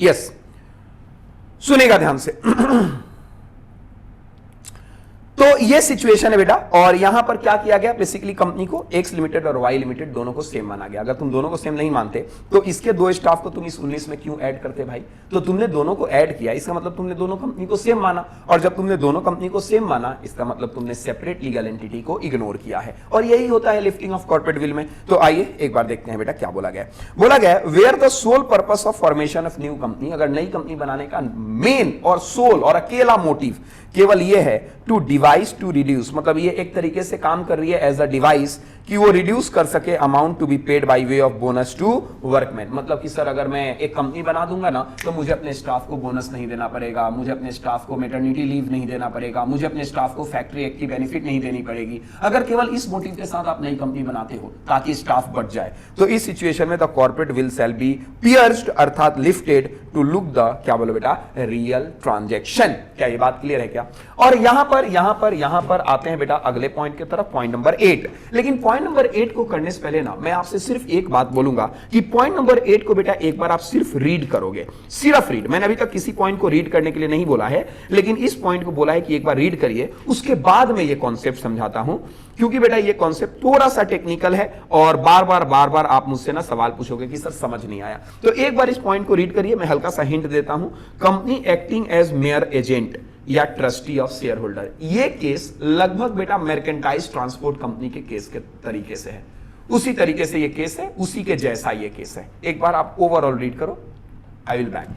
Yes, सुनेगा ध्यान से। तो ये सिचुएशन है बेटा, और यहां पर क्या किया गया, बेसिकली कंपनी को एक्स लिमिटेड और वाई लिमिटेड दोनों को सेम माना गया। अगर तुम दोनों को सेम नहीं मानते तो इसके 2 स्टाफ को तुम इस 19 में क्यों ऐड करते भाई? तो तुमने दोनों को ऐड किया, इसका मतलब तुमने दोनों कंपनी को सेम माना, और जब तुमने दोनों कंपनी को सेम माना इसका मतलब तुमने सेपरेट लीगल एंटिटी को इग्नोर किया है, और यही होता है लिफ्टिंग ऑफ कॉर्पोरेट विल में। तो आइए एक बार देखते हैं बेटा क्या बोला गया। बोला गया where the sole purpose of formation of new company, अगर नई कंपनी बनाने का मेन और सोल और अकेला मोटिव केवल ये है टू डिवाइस टू रिड्यूस, मतलब ये एक तरीके से काम कर रही है एज अ डिवाइस कि वो रिड्यूस कर सके amount to be paid by way of bonus to workman. मतलब कि सर अगर मैं एक कंपनी बना दूंगा ना तो मुझे अपने स्टाफ को बोनस नहीं देना पड़ेगा, मुझे अपने स्टाफ को मैटरनिटी लीव नहीं देना पड़ेगा, मुझे अपने स्टाफ को फैक्ट्री एक्ट की बेनिफिट नहीं देनी पड़ेगी। अगर केवल इस मोटिव के साथ आप नई कंपनी बनाते हो ताकि स्टाफ बढ़ जाए, तो इस सिचुएशन में the corporate will shall be pierced अर्थात लिफ्टेड टू लुक द, क्या बोलो बेटा, रियल ट्रांजैक्शन। क्या ये बात क्लियर है क्या? और यहां पर आते हैं बेटा अगले पॉइंट की तरफ, पॉइंट नंबर 8। लेकिन पॉइंट नंबर 8 को करने से पहले ना मैं आपसे सिर्फ एक बात बोलूंगा कि पॉइंट नंबर 8 को बेटा एक बार आप सिर्फ रीड करोगे, सिर्फ रीड। मैंने अभी तक किसी पॉइंट को रीड करने के लिए नहीं बोला है, लेकिन इस पॉइंट को बोला है कि एक बार रीड करिए, उसके बाद मैं ये कॉन्सेप्ट समझाता हूं, क्योंकि बेटा ये कॉन्सेप्ट थोड़ा सा टेक्निकल है और बार बार आप मुझसे ना सवाल पूछोगे कि सर समझ नहीं आया। तो एक बार इस पॉइंट को रीड करिए, मैं हल्का सा हिंट देता हूं। Company acting as mere agent या ट्रस्टी ऑफ शेयर होल्डर, ये केस लगभग बेटा मर्केंटाइज ट्रांसपोर्ट कंपनी के केस के तरीके से है, उसी तरीके से ये केस है, उसी के जैसा ये केस है। एक बार आप ओवरऑल रीड करो, आई विल बैक।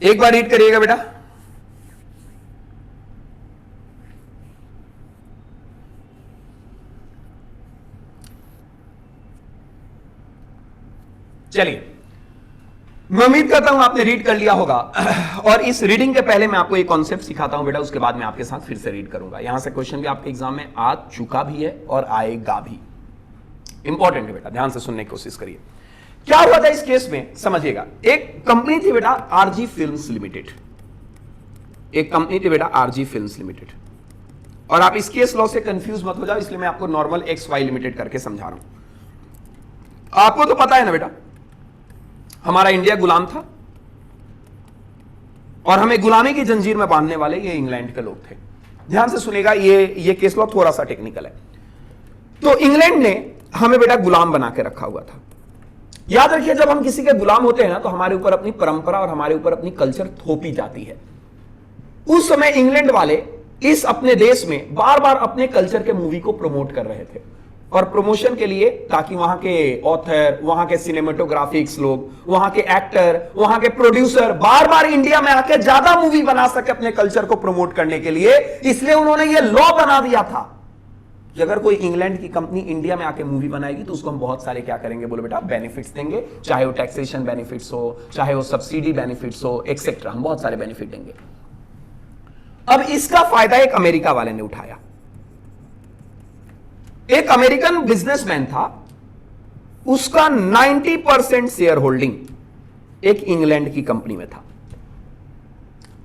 एक बार रीड करिएगा बेटा। चलिए, मैं उम्मीद करता हूं आपने रीड कर लिया होगा। और इस रीडिंग के पहले मैं आपको एक कॉन्सेप्ट सिखाता हूं बेटा, उसके बाद मैं आपके साथ फिर से रीड करूंगा। यहां से क्वेश्चन भी आपके एग्जाम में आ चुका भी है और आएगा भी। इंपॉर्टेंट है बेटा, ध्यान से सुनने की कोशिश करिए। क्या हुआ था इस केस में, समझिएगा। एक कंपनी थी बेटा आरजी फिल्म्स लिमिटेड, एक कंपनी थी बेटा आरजी फिल्म्स लिमिटेड। और आप इस केस लॉ से कंफ्यूज मत हो जाओ, इसलिए मैं आपको नॉर्मल एक्स वाई लिमिटेड करके समझा रहा हूं। आपको तो पता है ना बेटा, हमारा इंडिया गुलाम था और हमें गुलामी की जंजीर में बांधने वाले ये इंग्लैंड के लोग थे। ध्यान से सुनेगा, ये केस लॉ थोड़ा सा टेक्निकल है। तो इंग्लैंड ने हमें बेटा गुलाम बना के रखा हुआ था। याद रखिए, जब हम किसी के गुलाम होते हैं ना, तो हमारे ऊपर अपनी परंपरा और हमारे ऊपर अपनी कल्चर थोपी जाती है। उस समय इंग्लैंड वाले इस अपने देश में बार बार अपने कल्चर के मूवी को प्रमोट कर रहे थे, और प्रमोशन के लिए, ताकि वहां के ऑथर, वहां के सिनेमेटोग्राफिक्स लोग, वहां के एक्टर, वहां के प्रोड्यूसर बार बार इंडिया में आके ज्यादा मूवी बना सके अपने कल्चर को प्रमोट करने के लिए। इसलिए उन्होंने ये लॉ बना दिया था कि अगर कोई इंग्लैंड की कंपनी इंडिया में आके मूवी बनाएगी तो उसको हम बहुत सारे क्या करेंगे, बोलो बेटा, बेनिफिट्स देंगे। चाहे वो टैक्सेशन बेनिफिट्स हो, चाहे वो सब्सिडी बेनिफिट्स हो, एक्सेट्रा, हम बहुत सारे बेनिफिट देंगे। अब इसका फायदा एक अमेरिका वाले ने उठाया। एक अमेरिकन बिजनेसमैन था, उसका 90% शेयर होल्डिंग एक इंग्लैंड की कंपनी में था।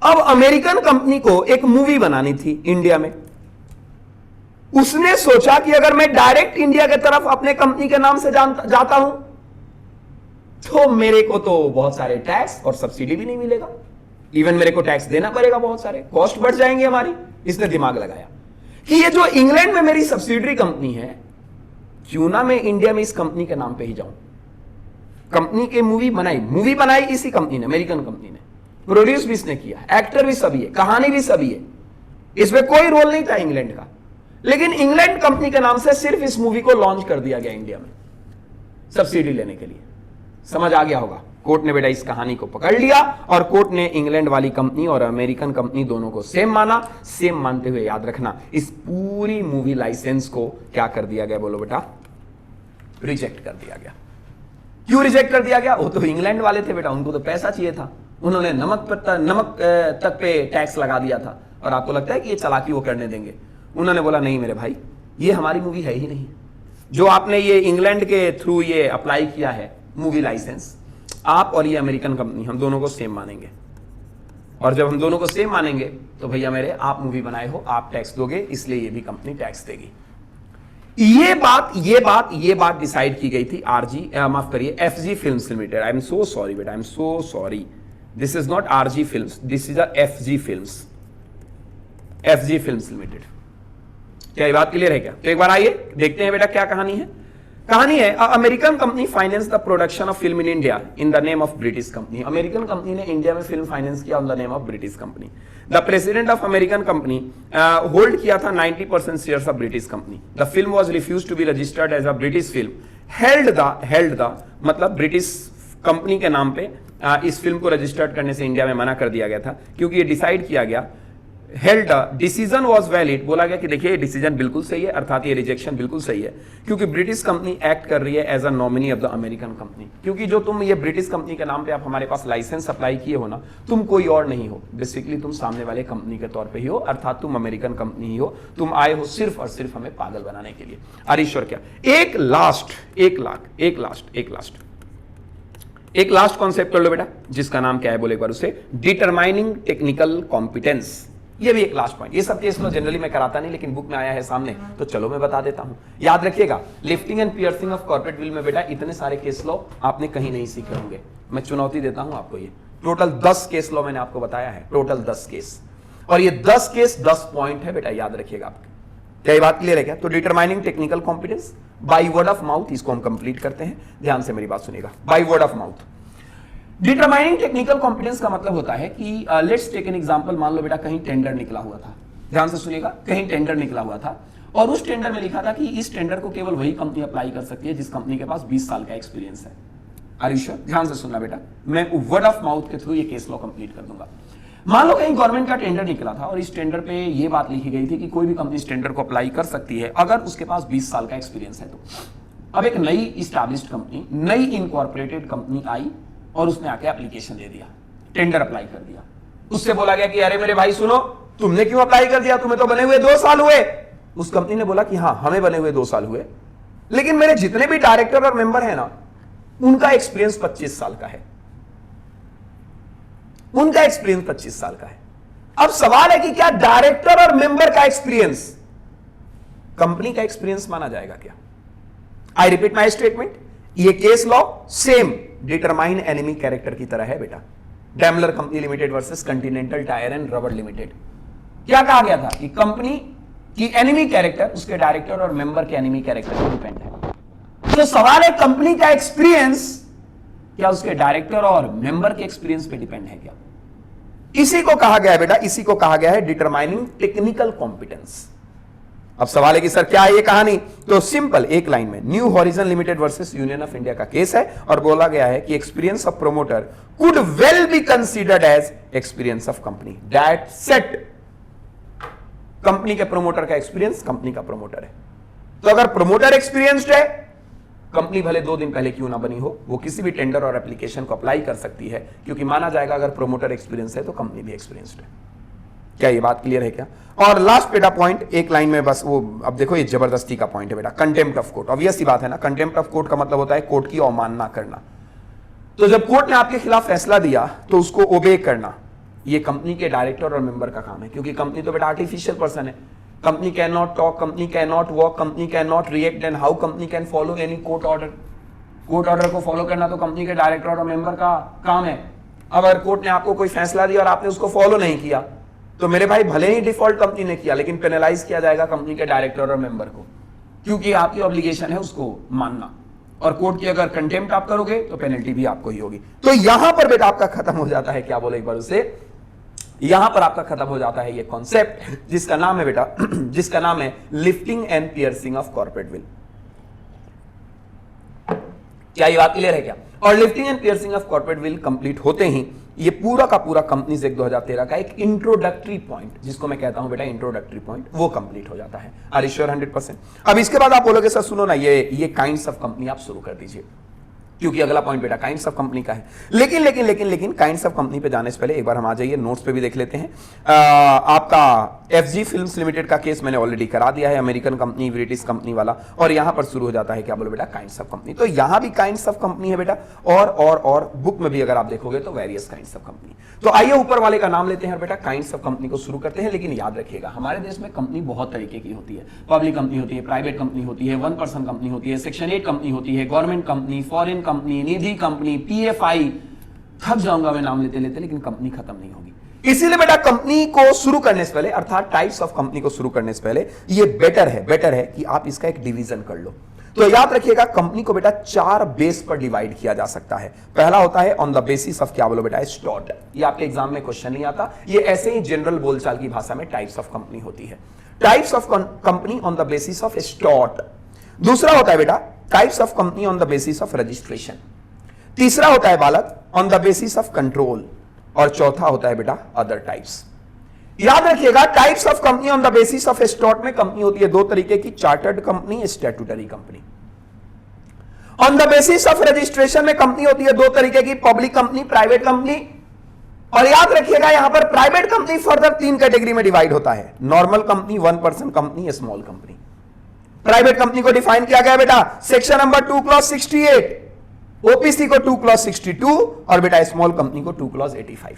अब अमेरिकन कंपनी को एक मूवी बनानी थी इंडिया में। उसने सोचा कि अगर मैं डायरेक्ट इंडिया की तरफ अपने कंपनी के नाम से जाता हूं तो मेरे को तो बहुत सारे टैक्स और सब्सिडी भी नहीं मिलेगा, इवन मेरे को टैक्स देना पड़ेगा, बहुत सारे कॉस्ट बढ़ जाएंगे हमारी। इसने दिमाग लगाया कि ये जो इंग्लैंड में मेरी सब्सिडरी कंपनी है, क्यों ना मैं इंडिया में इस कंपनी के नाम पे ही जाऊं। कंपनी की मूवी बनाई इसी कंपनी ने, अमेरिकन कंपनी ने, प्रोड्यूस भी इसने किया, एक्टर भी सभी है, कहानी भी सभी है, इसमें कोई रोल नहीं था इंग्लैंड का। लेकिन इंग्लैंड कंपनी के नाम से सिर्फ इस मूवी को लॉन्च कर दिया गया इंडिया में सब्सिडी लेने के लिए। समझ आ गया होगा। कोर्ट ने बेटा इस कहानी को पकड़ लिया और कोर्ट ने इंग्लैंड वाली कंपनी और अमेरिकन कंपनी दोनों को सेम माना। सेम मानते हुए याद रखना, इस पूरी मूवी लाइसेंस को क्या कर दिया गया, बोलो बेटा, रिजेक्ट कर दिया गया। क्यों रिजेक्ट कर दिया गया? वो तो इंग्लैंड वाले थे बेटा, उनको तो पैसा चाहिए था। उन्होंने नमक तक पे टैक्स लगा दिया था। और आपको लगता है कि ये चालाकी वो करने देंगे? उन्होंने बोला नहीं मेरे भाई, ये हमारी मूवी है ही नहीं। जो आपने ये इंग्लैंड के थ्रू ये अप्लाई किया है मूवी लाइसेंस, आप और ये अमेरिकन कंपनी, हम दोनों को सेम मानेंगे। और जब हम दोनों को सेम मानेंगे तो भैया मेरे, आप मूवी बनाए हो, आप टैक्स दोगे, इसलिए ये भी कंपनी टैक्स देगी। ये बात डिसाइड की गई थी आरजी, माफ करिए, FG films limited. I am so sorry बेटा, I am so sorry, this is not RG films, this is FG films, FG films limited. क्या ये बात क्लियर है क्या? तो एक बार आइए देखते हैं बेटा क्या कहानी है। कहानी है, American company finance the production of film in India in the name of British company. American company ने इंडिया में फिल्म फाइनेंस किया on the name of British company. The president of American company hold किया था 90% shares of British company. The film was refused to be registered as a British film. Held the मतलब British company के नाम पे इस film को registered करने से इंडिया में मना कर दिया गया था, क्योंकि ये डिसाइड किया गया, हेल्ड डिसीजन वाज वैलिड, बोला गया कि देखिए डिसीजन बिल्कुल सही है, अर्थात ये रिजेक्शन बिल्कुल सही है, क्योंकि ब्रिटिश कंपनी एक्ट कर रही है as a nominee of the American company. क्योंकि जो तुम ये ब्रिटिश कंपनी के नाम पे आप हमारे पास लाइसेंस अप्लाई किए हो ना, तुम कोई और नहीं हो, बेसिकली तुम सामने वाले कंपनी के तौर पे ही हो, अर्थात तुम अमेरिकन कंपनी ही हो। तुम आए हो सिर्फ और सिर्फ हमें पागल बनाने के लिए। अरे ईश्वर क्या, एक लास्ट कॉन्सेप्ट कर लो बेटा, जिसका नाम क्या है, बोले एक बार उसे, डिटरमाइनिंग टेक्निकल कॉम्पिटेंस। ये भी एक लास्ट पॉइंट। ये सब केस लो जनरली मैं कराता नहीं, लेकिन बुक में आया है सामने तो चलो मैं बता देता हूं। याद रखिएगा, lifting and piercing of corporate will में बेटा इतने सारे केस लो आपने कहीं नहीं सीखे होंगे। मैं चुनौती देता हूं आपको, ये टोटल 10 केस लो मैंने आपको बताया है, टोटल 10 केस, और ये 10 केस 10 पॉइंट है बेटा, याद रखिएगा आपके। क्या ये बात क्लियर है क्या? तो determining technical competence by word of mouth, इसको हम कंप्लीट करते हैं। ध्यान से मेरी बात सुनिएगा, by word of mouth. Determining technical competence का मतलब होता है कि लेट्स टेक एन एग्जांपल, मान लो बेटा कहीं टेंडर निकला हुआ था, ध्यान से सुनिएगा, कहीं टेंडर निकला हुआ था और उस टेंडर में लिखा था कि इस टेंडर को केवल वही कंपनी अप्लाई कर सकती है जिस कंपनी के पास 20 साल का एक्सपीरियंस है। Are you sure? ध्यान से सुनना बेटा, मैं वर्ड ऑफ माउथ के थ्रू ये केस लॉ कंप्लीट कर दूंगा। मान लो कहीं गवर्नमेंट का टेंडर निकला था और इस टेंडर पे ये बात लिखी गई थी कि कोई भी कंपनी इस टेंडर को अप्लाई कर सकती है अगर उसके पास 20 साल का एक्सपीरियंस है। तो अब एक नई इस्टैब्लिश्ड कंपनी, नई इनकॉर्पोरेटेड कंपनी आई और उसने आके एप्लीकेशन दे दिया, टेंडर अप्लाई कर दिया। उससे बोला गया कि अरे मेरे भाई सुनो, तुमने क्यों अप्लाई कर दिया, तुम्हें तो बने हुए 2 साल हुए। उस कंपनी ने बोला कि हाँ हमें बने हुए 2 साल हुए, लेकिन मेरे जितने भी डायरेक्टर और मेंबर है ना, उनका एक्सपीरियंस 25 साल का है, उनका एक्सपीरियंस 25 साल का है। अब सवाल है कि क्या डायरेक्टर और मेंबर का एक्सपीरियंस कंपनी का एक्सपीरियंस माना जाएगा क्या? आई रिपीट माई स्टेटमेंट, ये case law same determine enemy character की तरह है बेटा। Daimler company limited versus Continental tyre and rubber limited. क्या कहा गया था कि कंपनी की एनिमी कैरेक्टर उसके डायरेक्टर और मेंबर के एनिमी कैरेक्टर पर डिपेंड है। तो सवाल है कंपनी का एक्सपीरियंस क्या उसके डायरेक्टर और मेंबर के एक्सपीरियंस पे डिपेंड है क्या? इसी को कहा गया है बेटा, इसी को कहा गया है डिटरमाइनिंग टेक्निकल कॉम्पिटेंस। अब सवाल है कि सर क्या है ये कहानी? तो सिंपल, एक लाइन में, new horizon limited versus union of India का केस है और बोला गया है कि experience of promoter could well be considered as experience of company. That set, company के प्रोमोटर का एक्सपीरियंस कंपनी का प्रोमोटर है। तो अगर प्रोमोटर एक्सपीरियंस्ड है, कंपनी भले 2 दिन पहले क्यों ना बनी हो, वो किसी भी टेंडर और एप्लीकेशन को अप्लाई कर सकती है, क्योंकि माना जाएगा अगर प्रोमोटर एक्सपीरियंस है तो कंपनी भी एक्सपीरियंस्ड है। क्या ये बात क्लियर है क्या? और लास्ट बेटा पॉइंट, एक लाइन में बस, वो अब देखो ये जबरदस्ती का पॉइंट है बेटा, कंटेम्प्ट ऑफ कोर्ट। ऑब्वियस सी बात है ना, कंटेम्प्ट ऑफ कोर्ट का मतलब होता है कोर्ट की अवमानना करना। तो जब कोर्ट ने आपके खिलाफ फैसला दिया तो उसको ओबे करना, ये कंपनी के डायरेक्टर और मेंबर का काम है, क्योंकि कंपनी तो बेटा आर्टिफिशियल पर्सन है। Company can not talk, company can not walk, company can not react, and how company can follow any court order. Court order को फॉलो करना तो कंपनी के डायरेक्टर और मेंबर का काम है। अगर कोर्ट ने आपको कोई फैसला दिया और आपने उसको फॉलो नहीं किया, तो मेरे भाई भले ही डिफॉल्ट कंपनी ने किया, लेकिन पेनलाइज किया जाएगा कंपनी के डायरेक्टर और मेंबर को, क्योंकि आपकी ऑब्लिगेशन है उसको मानना। और कोर्ट की अगर कंटेम्प्ट आप करोगे तो पेनल्टी भी आपको ही होगी। तो यहां पर बेटा आपका खत्म हो जाता है, क्या बोले एक बार उसे, यहां पर आपका खत्म हो जाता है ये कॉन्सेप्ट जिसका नाम है बेटा, जिसका नाम है lifting and piercing of corporate will. क्या ये बात क्लियर है क्या? और lifting and piercing of corporate will complete होते ही ये पूरा का पूरा कंपनीज एक्ट 2013 का एक इंट्रोडक्टरी पॉइंट, जिसको मैं कहता हूं बेटा इंट्रोडक्टरी पॉइंट, वो कंप्लीट हो जाता है। Are you sure 100%? अब इसके बाद आप बोलोगे सर सुनो ना, ये काइंड्स ऑफ कंपनी आप शुरू कर दीजिए, क्योंकि अगला पॉइंट बेटा काइंड्स ऑफ कंपनी का है। लेकिन लेकिन लेकिन लेकिन काइंड्स ऑफ कंपनी पे जाने से पहले एक बार हम आ जाइए नोट्स पे भी देख लेते हैं। आपका एफजी फिल्म्स लिमिटेड का केस मैंने ऑलरेडी करा दिया है, अमेरिकन कंपनी, ब्रिटिश कंपनी वाला, और यहां पर शुरू हो जाता है क्या बोलो बेटा, काइंड्स ऑफ कंपनी। तो यहां भी काइंड्स ऑफ कंपनी है बेटा, और बुक में भी अगर आप देखोगे तो वेरियस काइंड्स ऑफ कंपनी। तो आइए ऊपर वाले का नाम लेते हैं और बेटा काइंड्स ऑफ कंपनी को शुरू करते हैं। लेकिन याद रखिएगा हमारे देश में कंपनी बहुत तरीके की होती है। पब्लिक कंपनी होती है, प्राइवेट कंपनी होती है, 1 पर्सन कंपनी होती है, सेक्शन 8 कंपनी होती है, गवर्नमेंट कंपनी, फॉरेन कंपनी, निधि कंपनी, पीएफआई, थक जाऊंगा मैं नाम लेते लेते, लेकिन कंपनी खत्म नहीं होगी। इसीलिए बेटा कंपनी को शुरू करने से पहले, अर्थात टाइप्स ऑफ कंपनी को शुरू करने से पहले ये बेटर है कि आप इसका एक डिवीजन कर लो। तो याद रखिएगा कंपनी को बेटा 4 बेस पर डिवाइड किया जा सकता है। पहला होता है ऑन द बेसिस ऑफ क्या बोलो बेटा, स्टॉट। ये आपके एग्जाम में क्वेश्चन नहीं आता, ये ऐसे ही जनरल बोलचाल की भाषा में टाइप्स ऑफ कंपनी होती है। Types of company on the basis of statute. दूसरा होता है बेटा types of company on the basis of registration. तीसरा होता है बालक on the basis of control, और चौथा होता है बेटा अदर टाइप्स। याद रखिएगा types of company on the basis of statute में कंपनी होती है 2 तरीके की, chartered company, statutory company. On the basis of registration में कंपनी होती है 2 तरीके की, पब्लिक कंपनी, प्राइवेट कंपनी। और याद रखिएगा यहां पर प्राइवेट कंपनी फर्दर 3 कैटेगरी में डिवाइड होता है, normal company, 1 person company, small company. Private company को डिफाइन किया गया बेटा सेक्शन नंबर 2 क्लॉज 68, ओपीसी को 2 क्लॉज 62, और बेटा स्मॉल कंपनी को 2 क्लॉज 85,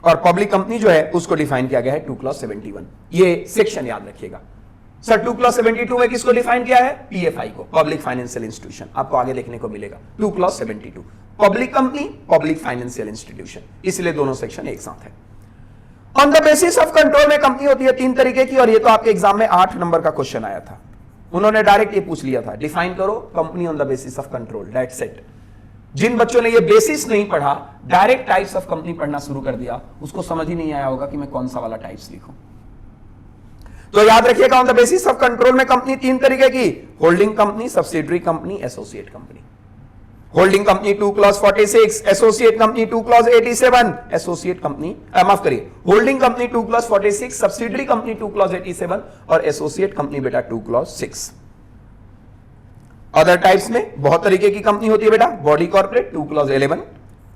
और पब्लिक कंपनी जो है उसको डिफाइन किया गया है 2 क्लॉज 71। ये सेक्शन याद रखिएगा सर। 2 क्लॉज 72 में किसको डिफाइन किया है? पीएफआई को, पब्लिक फाइनेंशियल इंस्टीट्यूशन, आपको आगे देखने को मिलेगा 2 clause 72, public company, public financial institution, इसलिए दोनों सेक्शन एक साथ है। On the basis of control में कंपनी होती है 3 तरीके की, और ये तो आपके एग्जाम में 8 नंबर का क्वेश्चन आया था। उन्होंने डायरेक्ट ये पूछ लिया था, डिफाइन करो company on the basis of control, that's it. जिन बच्चों ने ये बेसिस नहीं पढ़ा, डायरेक्ट टाइप्स ऑफ कंपनी पढ़ना शुरू कर दिया, उसको समझ ही नहीं आया होगा कि मैं कौन सा वाला टाइप्स लिखूं। तो याद रखिएगा on the basis of control में कंपनी तीन तरीके की, holding company, subsidiary company, associate company. Holding company 2 clause 46, associate company 2 clause 87, associate company माफ करिए, holding company 2 clause 46, subsidiary company 2 clause 87 और एसोसिएट कंपनी बेटा 2 क्लॉज 6। अदर टाइप्स में बहुत तरीके की कंपनी होती है बेटा, body corporate 2 clause 11,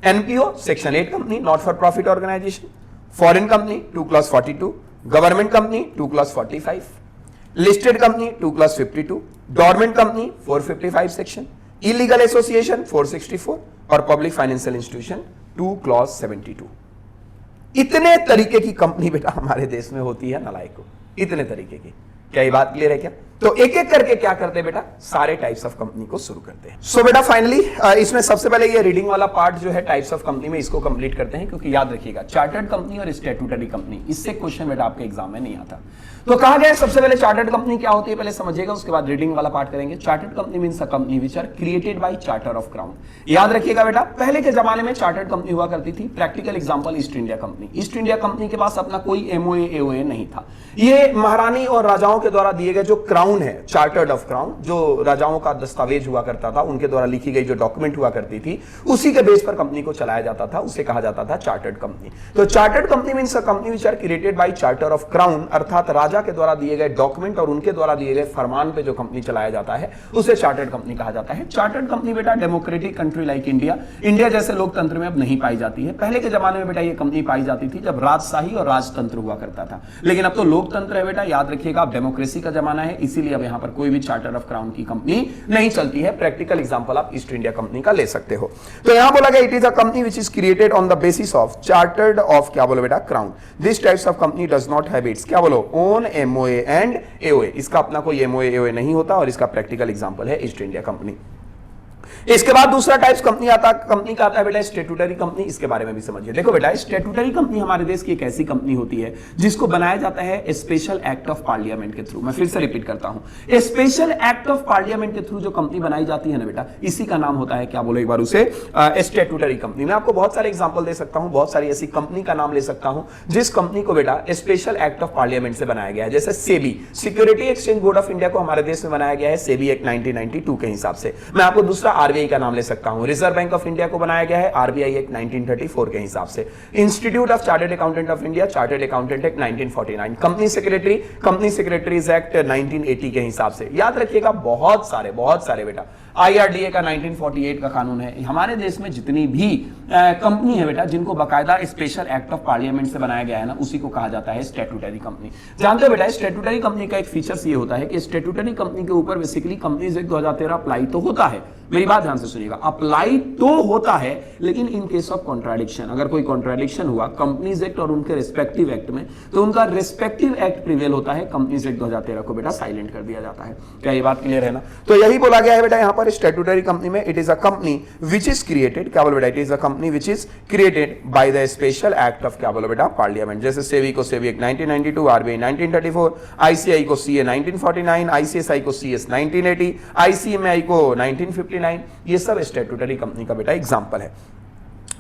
NPO section 8 company, not for profit organisation, foreign company 2 clause 42, government company 2 clause 45, listed company 2 clause 52, dormant company 455 section, illegal association 464 और पब्लिक फाइनेंशियल इंस्टीट्यूशन 2 क्लॉज 72। इतने तरीके की कंपनी बेटा हमारे देश में होती है नालायकों, इतने तरीके की। क्या ये बात क्लियर है क्या? तो एक एक करके क्या करते हैं बेटा, सारे टाइप्स ऑफ कंपनी को शुरू करते हैं। सो बेटा फाइनली इसमें सबसे पहले ये रीडिंग वाला पार्ट जो है टाइप्स ऑफ कंपनी में, इसको कंप्लीट करते हैं, क्योंकि याद रखिएगा चार्टर्ड कंपनी और स्टैट्यूटरी कंपनी, इससे क्वेश्चन बेटा आपके एग्जाम में नहीं आता। तो कहा गया सबसे पहले चार्टर्ड कंपनी क्या होती है पहले समझिएगा, उसके बाद रीडिंग वाला पार्ट करेंगे। Chartered company means a company which are created by charter of crown. याद रखिएगा बेटा, पहले के जमाने में चार्टर्ड कंपनी हुआ करती थी। Practical example east India company. East India company के पास अपना कोई एमओए एओए नहीं था। ये महारानी और राजाओं के द्वारा दिए गए जो क्राउन है, चार्टर्ड ऑफ क्राउन, जो राजाओं का दस्तावेज हुआ करता था, उनके द्वारा लिखी गई जो डॉक्यूमेंट हुआ करती थी, उसी के बेस पर कंपनी को चलाया जाता था, उसे कहा जाता था चार्टर्ड कंपनी। तो chartered company means a company which are created by charter of crown, अर्थात राजा के द्वारा दिए गए डॉक्यूमेंट और उनके द्वारा दिए गए फरमान पे जो कंपनी चलाया जाता है उसे चार्टर्ड कंपनी कहा जाता है। चार्टर्ड कंपनी बेटा democratic country like India, India जैसे लोकतंत्र में अब नहीं पाई जाती है। पहले के जमाने में बेटा ये कंपनी पाई जाती थी जब राजशाही और राजतंत्र हुआ करता था, लेकिन अब तो लोकतंत्र है बेटा। याद रखिएगा अब डेमोक्रेसी का जमाना है, इसीलिए अब यहां पर कोई भी चार्टर ऑफ क्राउन की कंपनी नहीं चलती है। प्रैक्टिकल एग्जांपल आप ईस्ट इंडिया कंपनी का ले सकते हो। तो यहां बोला गया it is a company which is created on the basis of chartered of क्या बोलो बेटा crown. This types of company does not have it's क्या बोलो ओन एमओए एंड एओए। इसका अपना कोई एमओए एओए नहीं होता और इसका प्रैक्टिकल एग्जांपल है ईस्ट इंडिया कंपनी। इसके बाद दूसरा टाइप्स कंपनी का आता है बेटा स्टैट्यूटरी कंपनी। इसके बारे में भी समझिए। देखो बेटा स्टैट्यूटरी कंपनी हमारे देश की एक ऐसी कंपनी होती है जिसको बनाया जाता है स्पेशल एक्ट ऑफ पार्लियामेंट के थ्रू। मैं फिर से रिपीट करता हूं, स्पेशल एक्ट ऑफ पार्लियामेंट के थ्रू जो कंपनी बनाई जाती है ना बेटा, इसी का नाम होता है क्या बोलो एक बार उसे स्टैट्यूटरी कंपनी। मैं आपको बहुत सारे एग्जांपल दे सकता हूं, बहुत सारी ऐसी कंपनी का नाम ले सकता हूं जिस कंपनी को बेटा स्पेशल एक्ट ऑफ पार्लियामेंट से बनाया गया है। जैसे SEBI, security exchange board of India को हमारे देश में बनाया गया है सेबी एक्ट 1992 के हिसाब से। मैं आपको दूसरा आरबीआई का नाम ले सकता हूं, रिजर्व बैंक ऑफ इंडिया को बनाया गया है आरबीआई एक्ट 1934 के हिसाब से। Institute of chartered accountant of India, chartered accountant act 1949। Company secretaries act 1980 के हिसाब से। याद रखिएगा बहुत सारे बेटा। आईआरडीए का 1948 का कानून है। हमारे देश में जितनी भी कंपनी है बेटा जिनको बाकायदा स्पेशल एक्ट ऑफ पार्लियामेंट से बनाया गया है ना, उसी को कहा जाता है स्टैट्यूटरी कंपनी। जानते हो बेटा स्टैट्यूटरी कंपनी का एक फीचर्स ये होता है कि स्टैट्यूटरी कंपनी के ऊपर बेसिकली कंपनीज एक्ट 2013 अप्लाई तो होता है। मेरी बात ध्यान से सुनिएगा, अप्लाई तो होता है, लेकिन इन केस ऑफ कॉन्ट्राडिक्शन, अगर कोई कॉन्ट्राडिक्शन हुआ कंपनीज एक्ट और उनके रिस्पेक्टिव एक्ट में, तो उनका रिस्पेक्टिव एक्ट प्रिवेल होता है, कंपनीज एक्ट 2013 को बेटा साइलेंट कर दिया जाता है। क्या ये बात क्लियर है ना? तो यही बोला गया है बेटा यहाँ पर स्टैट्यूटरी कंपनी में, it is a company which is created, क्या बोलो बेटा, it is a company which is created by the special act of क्या बोलो बेटा पार्लियामेंट। जैसे सेबी को सेबी एक्ट 1992, आरबीआई 1934, आईसीआई को सीए 1949, आईसीएसआई को सीएस 1980, आईसीएमआई को 1959। ये सब स्टैट्यूटरी कंपनी का बेटा एग्जांपल है।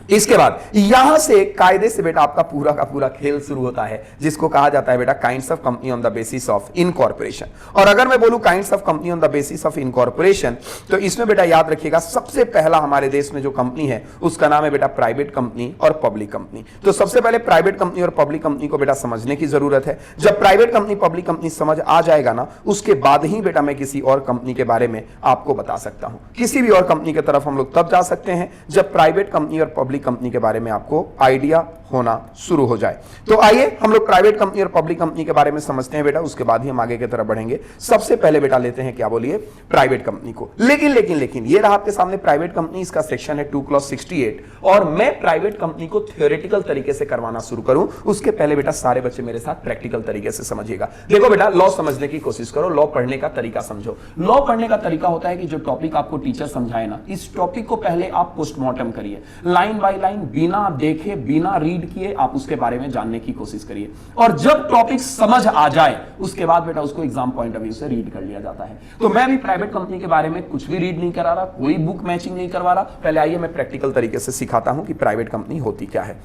इसके बाद यहां से कायदे से बेटा आपका पूरा का पूरा खेल शुरू होता है, जिसको कहा जाता है बेटा kinds of company on the basis of incorporation. और अगर मैं बोलूं kinds of company on the basis of incorporation, तो इसमें बेटा याद रखिएगा सबसे पहला हमारे देश में जो कंपनी है उसका नाम है बेटा प्राइवेट कंपनी और पब्लिक कंपनी। तो सबसे पहले प्राइवेट कंपनी और पब्लिक कंपनी को बेटा समझने की जरूरत है। जब प्राइवेट कंपनी पब्लिक कंपनी समझ आ जाएगा ना, उसके बाद ही बेटा मैं किसी और कंपनी के बारे में आपको बता सकता हूं। किसी भी और कंपनी की तरफ हम लोग तब जा सकते हैं जब प्राइवेट कंपनी और पब्लिक कंपनी के बारे में आपको आइडिया होना शुरू हो जाए। तो आइए हम लोग प्राइवेट कंपनी और पब्लिक कंपनी के बारे में समझते हैं बेटा, उसके बाद ही हम आगे की तरफ बढ़ेंगे। सबसे पहले बेटा लेते हैं क्या बोलिए प्राइवेट कंपनी को। लेकिन ये रहा आपके सामने प्राइवेट कंपनी, इसका सेक्शन है 2 क्लॉज 68। और मैं प्राइवेट कंपनी को थ्योरेटिकल तरीके से करवाना शुरू करूं उसके पहले बेटा सारे बच्चे मेरे साथ प्रैक्टिकल तरीके से समझिएगा। देखो बेटा लॉ समझने की कोशिश करो, लॉ पढ़ने का तरीका समझो। लॉ पढ़ने का तरीका होता है कि जो टॉपिक आपको टीचर समझाए ना, इस टॉपिक को पहले आप पोस्टमार्टम करिए, लाइन बाय लाइन, बिना देखे बिना रीड किए आप उसके बारे में जानने की कोशिश करिए। और जब टॉपिक समझ आ जाए उसके बाद बेटा उसको एग्जाम पॉइंट ऑफ व्यू से रीड कर लिया जाता है। तो मैं भी प्राइवेट कंपनी के बारे में कुछ भी रीड नहीं करा रहा, कोई बुक मैचिंग नहीं करवा रहा। पहले आइए मैं प्रैक्टिकल तरीके से सिखाता हूं कि प्राइवेट कंपनी होती क्या है।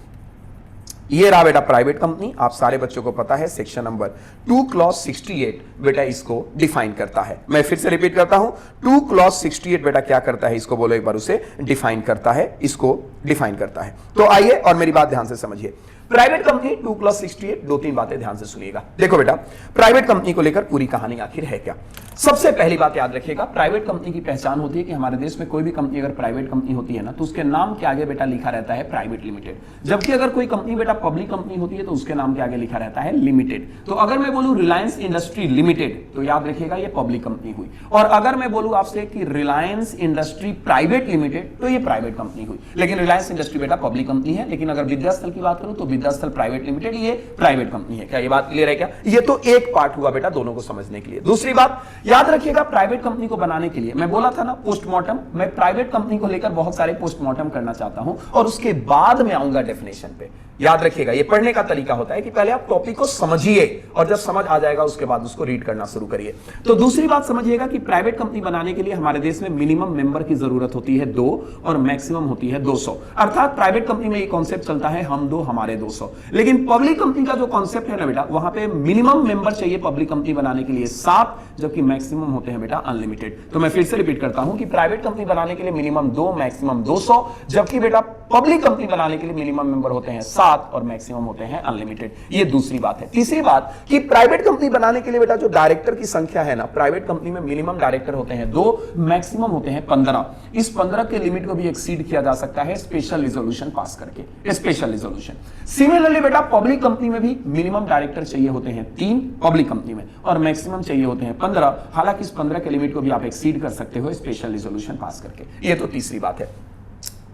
ये रहा बेटा प्राइवेट कंपनी, आप सारे बच्चों को पता है, सेक्शन नंबर 2 क्लॉज 68 बेटा इसको डिफाइन करता है। मैं फिर से रिपीट करता हूं, 2 क्लॉज 68 बेटा क्या करता है, इसको बोलो एक बार, उसे डिफाइन करता है, इसको डिफाइन करता है। तो आइए और मेरी बात ध्यान से समझिए। प्राइवेट कंपनी 2 क्लॉज 68, दो तीन बातें ध्यान से सुनिएगा। देखो बेटा, प्राइवेट कंपनी को लेकर पूरी कहानी आखिर है क्या। सबसे पहली बात याद रखिएगा, प्राइवेट कंपनी की पहचान होती है कि हमारे देश में कोई भी कंपनी अगर प्राइवेट कंपनी होती है ना, तो उसके नाम के आगे बेटा लिखा रहता है प्राइवेट लिमिटेड। जबकि अगर कोई कंपनी बेटा पब्लिक कंपनी होती है तो उसके नाम के आगे लिखा रहता है लिमिटेड। तो अगर मैं बोलूं रिलायंस इंडस्ट्री लिमिटेड, तो याद रखिएगा ये पब्लिक कंपनी हुई। और अगर मैं बोलूं आपसे कि रिलायंस इंडस्ट्री प्राइवेट लिमिटेड, तो ये प्राइवेट कंपनी हुई। लेकिन रिलायंस इंडस्ट्री बेटा पब्लिक कंपनी है। लेकिन अगर विद्यास्थल की बात करूं तो विद्यास्थल प्राइवेट लिमिटेड, ये प्राइवेट कंपनी है। क्या ये बात क्लियर है क्या? ये तो एक पार्ट हुआ बेटा दोनों को समझने के लिए। दूसरी बात याद रखिएगा, प्राइवेट कंपनी को बनाने के लिए मैं बोला था ना पोस्टमार्टम, मैं प्राइवेट कंपनी को लेकर बहुत सारे पोस्टमार्टम करना चाहता हूं और उसके बाद में आऊंगा डेफिनेशन पे। याद रखिएगा, ये पढ़ने का तरीका होता है कि पहले आप टॉपिक को समझिए और जब समझ आ जाएगा उसके बाद उसको रीड करना शुरू करिए। तो दूसरी बात समझिएगा कि प्राइवेट कंपनी बनाने के लिए हमारे देश में मिनिमम मेंबर की जरूरत होती है 2 और मैक्सिमम होती है 200। अर्थात प्राइवेट कंपनी में ये कॉन्सेप्ट चलता है हम 2 हमारे 200। लेकिन पब्लिक कंपनी का जो कॉन्सेप्ट है ना बेटा, वहां पे मिनिमम मेंबर चाहिए पब्लिक कंपनी बनाने के लिए 7, जबकि मैक्सिमम होते हैं बेटा अनलिमिटेड। तो मैं फिर से रिपीट करता हूं कि प्राइवेट कंपनी बनाने के लिए मिनिमम 2, मैक्सिमम 200, जबकि बेटा पब्लिक कंपनी बनाने के लिए मिनिमम मेंबर होते हैं 7 और मैक्सिमम होते हैं अनलिमिटेड। ये दूसरी बात है। तीसरी बात कि प्राइवेट कंपनी बनाने के लिए बेटा जो डायरेक्टर की संख्या है ना, प्राइवेट कंपनी में मिनिमम डायरेक्टर होते हैं 2, मैक्सिमम होते हैं 15। इस 15 के लिमिट को भी एक्सीड किया जा सकता है स्पेशल रिजोल्यूशन पास करके, स्पेशल रिजोल्यूशन। सिमिलरली बेटा पब्लिक कंपनी में भी मिनिमम डायरेक्टर चाहिए होते हैं 3 पब्लिक कंपनी में, और मैक्सिमम चाहिए होते हैं 15। हालांकि इस 15 के लिमिट को भी आप एक्सीड कर सकते हो स्पेशल रिजोल्यूशन पास करके। ये तो तीसरी बात है।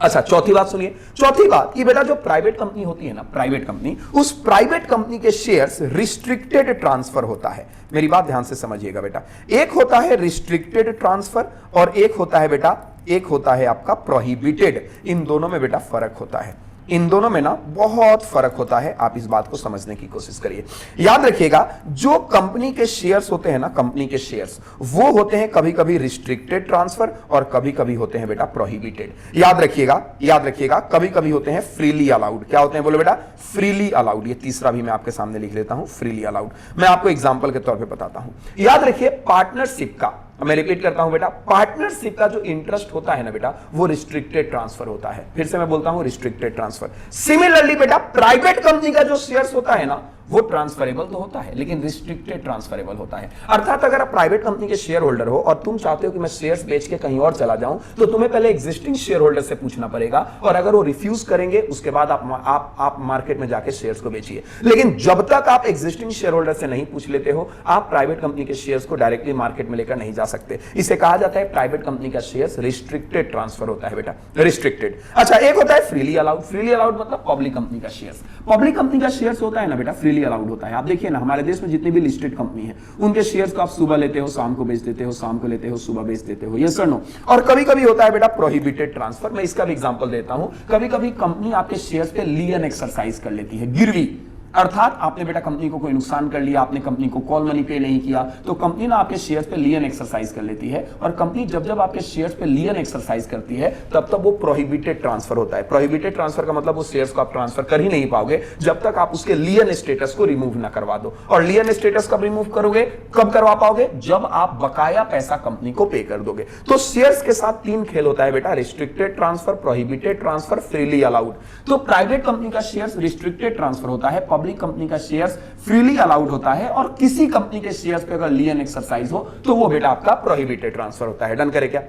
अच्छा, चौथी बात सुनिए। चौथी बात कि बेटा जो प्राइवेट कंपनी होती है ना, प्राइवेट कंपनी, उस प्राइवेट कंपनी के शेयर्स रिस्ट्रिक्टेड ट्रांसफर होता है। मेरी बात ध्यान से समझिएगा बेटा, एक होता है रिस्ट्रिक्टेड ट्रांसफर और एक होता है बेटा, एक होता है आपका प्रोहिबिटेड। इन दोनों में बेटा फर्क होता है, इन दोनों में ना बहुत फर्क होता है। आप इस बात को समझने की कोशिश करिए। याद रखिएगा, जो कंपनी के शेयर्स होते हैं ना, कंपनी के शेयर्स वो होते हैं कभी कभी रिस्ट्रिक्टेड ट्रांसफर और कभी कभी होते हैं बेटा प्रोहिबिटेड। याद रखिएगा, याद रखिएगा, कभी कभी होते हैं फ्रीली अलाउड। क्या होते हैं बोलो बेटा? Freely allowed. ये तीसरा भी मैं आपके सामने लिख लेता हूं, फ्रीली अलाउड। मैं आपको एग्जांपल के तौर पे बताता हूं। याद रखिए, पार्टनरशिप का, मैं रिपीट करता हूं बेटा, पार्टनरशिप का जो इंटरेस्ट होता है ना बेटा, वो रिस्ट्रिक्टेड ट्रांसफर होता है। फिर से मैं बोलता हूं, रिस्ट्रिक्टेड ट्रांसफर। सिमिलरली बेटा प्राइवेट कंपनी का जो शेयर्स होता है ना, वो ट्रांसफरेबल तो होता है लेकिन रिस्ट्रिक्टेड ट्रांसफरेबल होता है। अर्थात अगर आप प्राइवेट कंपनी के शेयर होल्डर हो और तुम चाहते हो कि मैं शेयर्स बेच के कहीं और चला जाऊं, तो तुम्हें पहले एग्जिस्टिंग शेयर होल्डर से पूछना पड़ेगा, और अगर वो रिफ्यूज करेंगे उसके बाद आप मार्केट में जाके शेयर्स को बेचिए। लेकिन जब तक आप एग्जिस्टिंग शेयर होल्डर से नहीं पूछ लेते हो, आप प्राइवेट कंपनी के शेयर्स को डायरेक्टली मार्केट में लेकर नहीं जा सकते। इसे कहा जाता है प्राइवेट कंपनी का शेयर्स रिस्ट्रिक्टेड ट्रांसफर होता है बेटा, रिस्ट्रिक्टेड। अच्छा, एक होता है फ्रीली अलाउड। फ्रीली अलाउड मतलब पब्लिक कंपनी का शेयर्स। पब्लिक कंपनी का शेयर्स होता है ना बेटा, फ्रीली अलाउड होता है। आप देखिए ना, हमारे देश में जितनी भी लिस्टेड कंपनी है, उनके शेयर्स को आप सुबह लेते हो, शाम को बेच देते हो, शाम को लेते हो, सुबह बेच देते हो, यस और नो। और कभी कभी होता है बेटा प्रोहिबिटेड ट्रांसफर। मैं इसका भी एग्जांपल देता हूं। कभी कभी कंपनी आपके शेयर्स पे लियन एक्सरसाइज कर लेती है, गिरवी। अर्थात आपने बेटा कंपनी को कोई नुकसान कर लिया, आपने कंपनी को कॉल मनी पे नहीं किया, तो कंपनी ना आपके शेयर्स पे लियन एक्सरसाइज कर लेती है। और कंपनी जब जब आपके शेयर्स पे लियन एक्सरसाइज करती है, तब तब वो प्रोहिबिटेड ट्रांसफर होता है। प्रोहिबिटेड ट्रांसफर का मतलब वो शेयर्स को आप ट्रांसफर कर ही नहीं पाओगे जब तक आप उसके लियन स्टेटस को रिमूव ना करवा दो। और लियन स्टेटस कब रिमूव करोगे, कब करवा पाओगे? जब आप बकाया पैसा कंपनी को पे कर दोगे। तो शेयर्स के साथ 3 खेल होता है बेटा, restricted transfer, prohibited transfer, freely allowed. तो प्राइवेट कंपनी का शेयर्स रिस्ट्रिक्टेड ट्रांसफर होता है, पब्लिक कंपनी का शेयर्स फ्रीली अलाउड होता है, और किसी कंपनी के शेयर्स पे अगर लियन एक्सरसाइज हो तो वो बेटा आपका प्रोहिबिटेड ट्रांसफर होता है। डन करे क्या?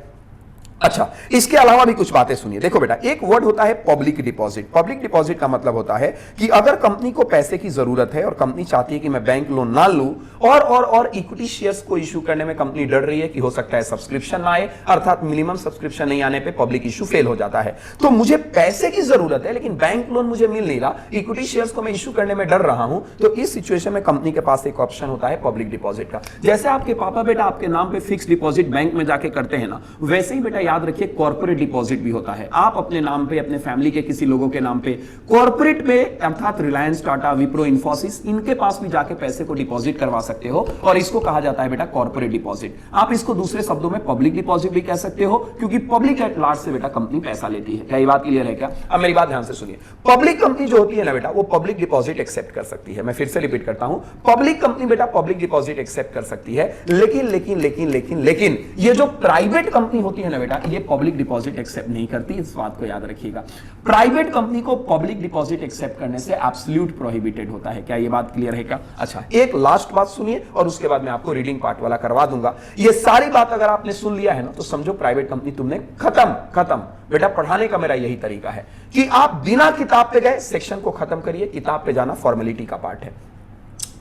अच्छा, इसके अलावा भी कुछ बातें सुनिए। देखो बेटा, एक वर्ड होता है पब्लिक डिपॉजिट। पब्लिक डिपॉजिट का मतलब होता है कि अगर कंपनी को पैसे की जरूरत है और कंपनी चाहती है कि मैं बैंक लोन ना लूं, और इक्विटी शेयर्स को इश्यू करने में कंपनी डर रही है कि हो सकता है सब्सक्रिप्शन ना आए, अर्थात मिनिमम सब्सक्रिप्शन नहीं आने पे पब्लिक इश्यू फेल हो जाता है। तो मुझे पैसे की जरूरत है लेकिन बैंक लोन मुझे मिल नहीं रहा, इक्विटी शेयर्स को मैं इश्यू करने में डर रहा हूं, तो इस सिचुएशन में कंपनी के पास एक ऑप्शन होता है पब्लिक डिपॉजिट का। जैसे आपके पापा बेटा आपके नाम पे फिक्स डिपॉजिट बैंक में जाके करते हैं ना, वैसे ही बेटा याद रखिए कॉर्पोरेट डिपॉजिट भी होता है। आप अपने नाम पे, अपने फैमिली के किसी लोगों के नाम पे कॉर्पोरेट में, अर्थात रिलायंस, टाटा, विप्रो, इन्फोसिस, इनके पास भी जाके पैसे को डिपॉजिट करवा सकते हो और इसको कहा जाता है बेटा कॉर्पोरेट डिपॉजिट। आप इसको दूसरे शब्दों में पब्लिक डिपॉजिट भी कह सकते हो, क्योंकि पब्लिक एट लार्ज से बेटा कंपनी पैसा लेती है। क्या ये बात क्लियर है क्या? अब मेरी बात ध्यान से सुनिए। पब्लिक कंपनी जो होती है ना बेटा, वो पब्लिक डिपॉजिट एक्सेप्ट कर सकती है। मैं फिर से रिपीट करता हूं, पब्लिक कंपनी बेटा पब्लिक डिपॉजिट एक्सेप्ट कर सकती है, लेकिन लेकिन लेकिन लेकिन लेकिन ये जो प्राइवेट कंपनी होती है ना बेटा, ये पब्लिक डिपॉजिट एक्सेप्ट नहीं करती। इस बात को याद रखिएगा, प्राइवेट कंपनी को पब्लिक डिपॉजिट एक्सेप्ट करने से एब्सोल्यूट प्रोहिबिटेड होता है। क्या ये बात क्लियर है क्या? अच्छा, एक लास्ट बात सुनिए और उसके बाद मैं आपको रीडिंग पार्ट वाला करवा दूंगा। ये सारी बात अगर आपने सुन लिया है ना, तो समझो प्राइवेट कंपनी तुमने खत्म। बेटा पढ़ाने का मेरा यही तरीका है कि आप बिना किताब पे गए सेक्शन को खत्म करिए, किताब पे जाना फॉर्मेलिटी का पार्ट है।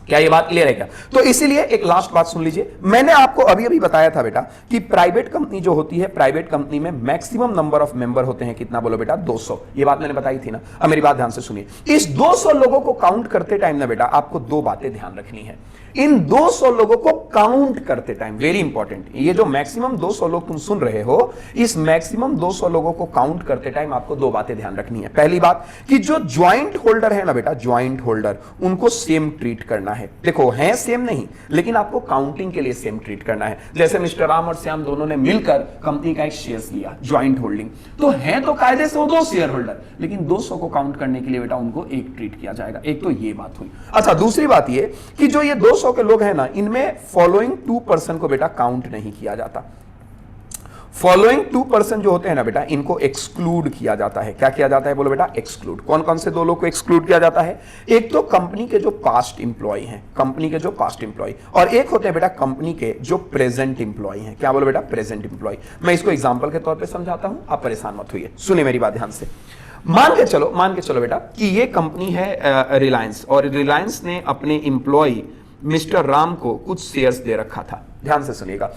क्या ये बात क्लियर है क्या? तो इसीलिए एक लास्ट बात सुन लीजिए। मैंने आपको अभी अभी बताया था बेटा कि प्राइवेट कंपनी जो होती है, प्राइवेट कंपनी में मैक्सिमम नंबर ऑफ मेंबर होते हैं। कितना बोलो बेटा? 200। ये बात मैंने बताई थी ना। अब मेरी बात ध्यान से सुनिए। इस 200 लोगों को काउंट करते टाइम ना बेटा, आपको दो बातें ध्यान रखनी है। इन 200 लोगों को काउंट करते टाइम, वेरी इंपॉर्टेंट, ये जो मैक्सिमम 200 लोग तुम सुन रहे हो, इस मैक्सिमम 200 लोगों को काउंट करते टाइम आपको दो बातें ध्यान रखनी है। पहली बात कि जो ज्वाइंट होल्डर है ना बेटा, ज्वाइंट होल्डर, उनको सेम ट्रीट करना है। देखो है सेम नहीं, लेकिन आपको काउंटिंग के लिए सेम ट्रीट करना है। जैसे मिस्टर राम और श्याम दोनों ने मिलकर कंपनी का एक शेयर लिया, ज्वाइंट होल्डिंग, तो है तो कायदे से वो दो शेयर होल्डर, लेकिन 200 को काउंट करने के लिए बेटा उनको एक ट्रीट किया जाएगा। एक तो ये बात हुई। अच्छा, दूसरी बात ये कि जो ये 200 के लोग हैं ना, इनमें फॉलोइंग 2% को बेटा काउंट नहीं किया जाता। फॉलोइंग 2% जो होते हैं ना बेटा, इनको एक्सक्लूड किया जाता है। क्या किया जाता है बोलो बेटा? एक्सक्लूड। कौन कौन से दो लोग को एक्सक्लूड किया जाता है? एक तो कंपनी के जो पास्ट इंप्लॉय हैं, कंपनी के जो पास्ट इंप्लॉय, और एक होते हैं बेटा कंपनी के जो प्रेजेंट इंप्लॉय हैं। क्या बोलो बेटा? Present employ. मैं इसको एग्जांपल के तौर पे समझाता हूं, आप परेशान मत होइए, सुनिए मेरी बात ध्यान से। मान के चलो बेटा कि ये कंपनी है रिलायंस, और रिलायंस ने अपने इंप्लॉय मिस्टर राम को कुछ शेयर्स दे रखा था। ध्यान से सुनिएगा,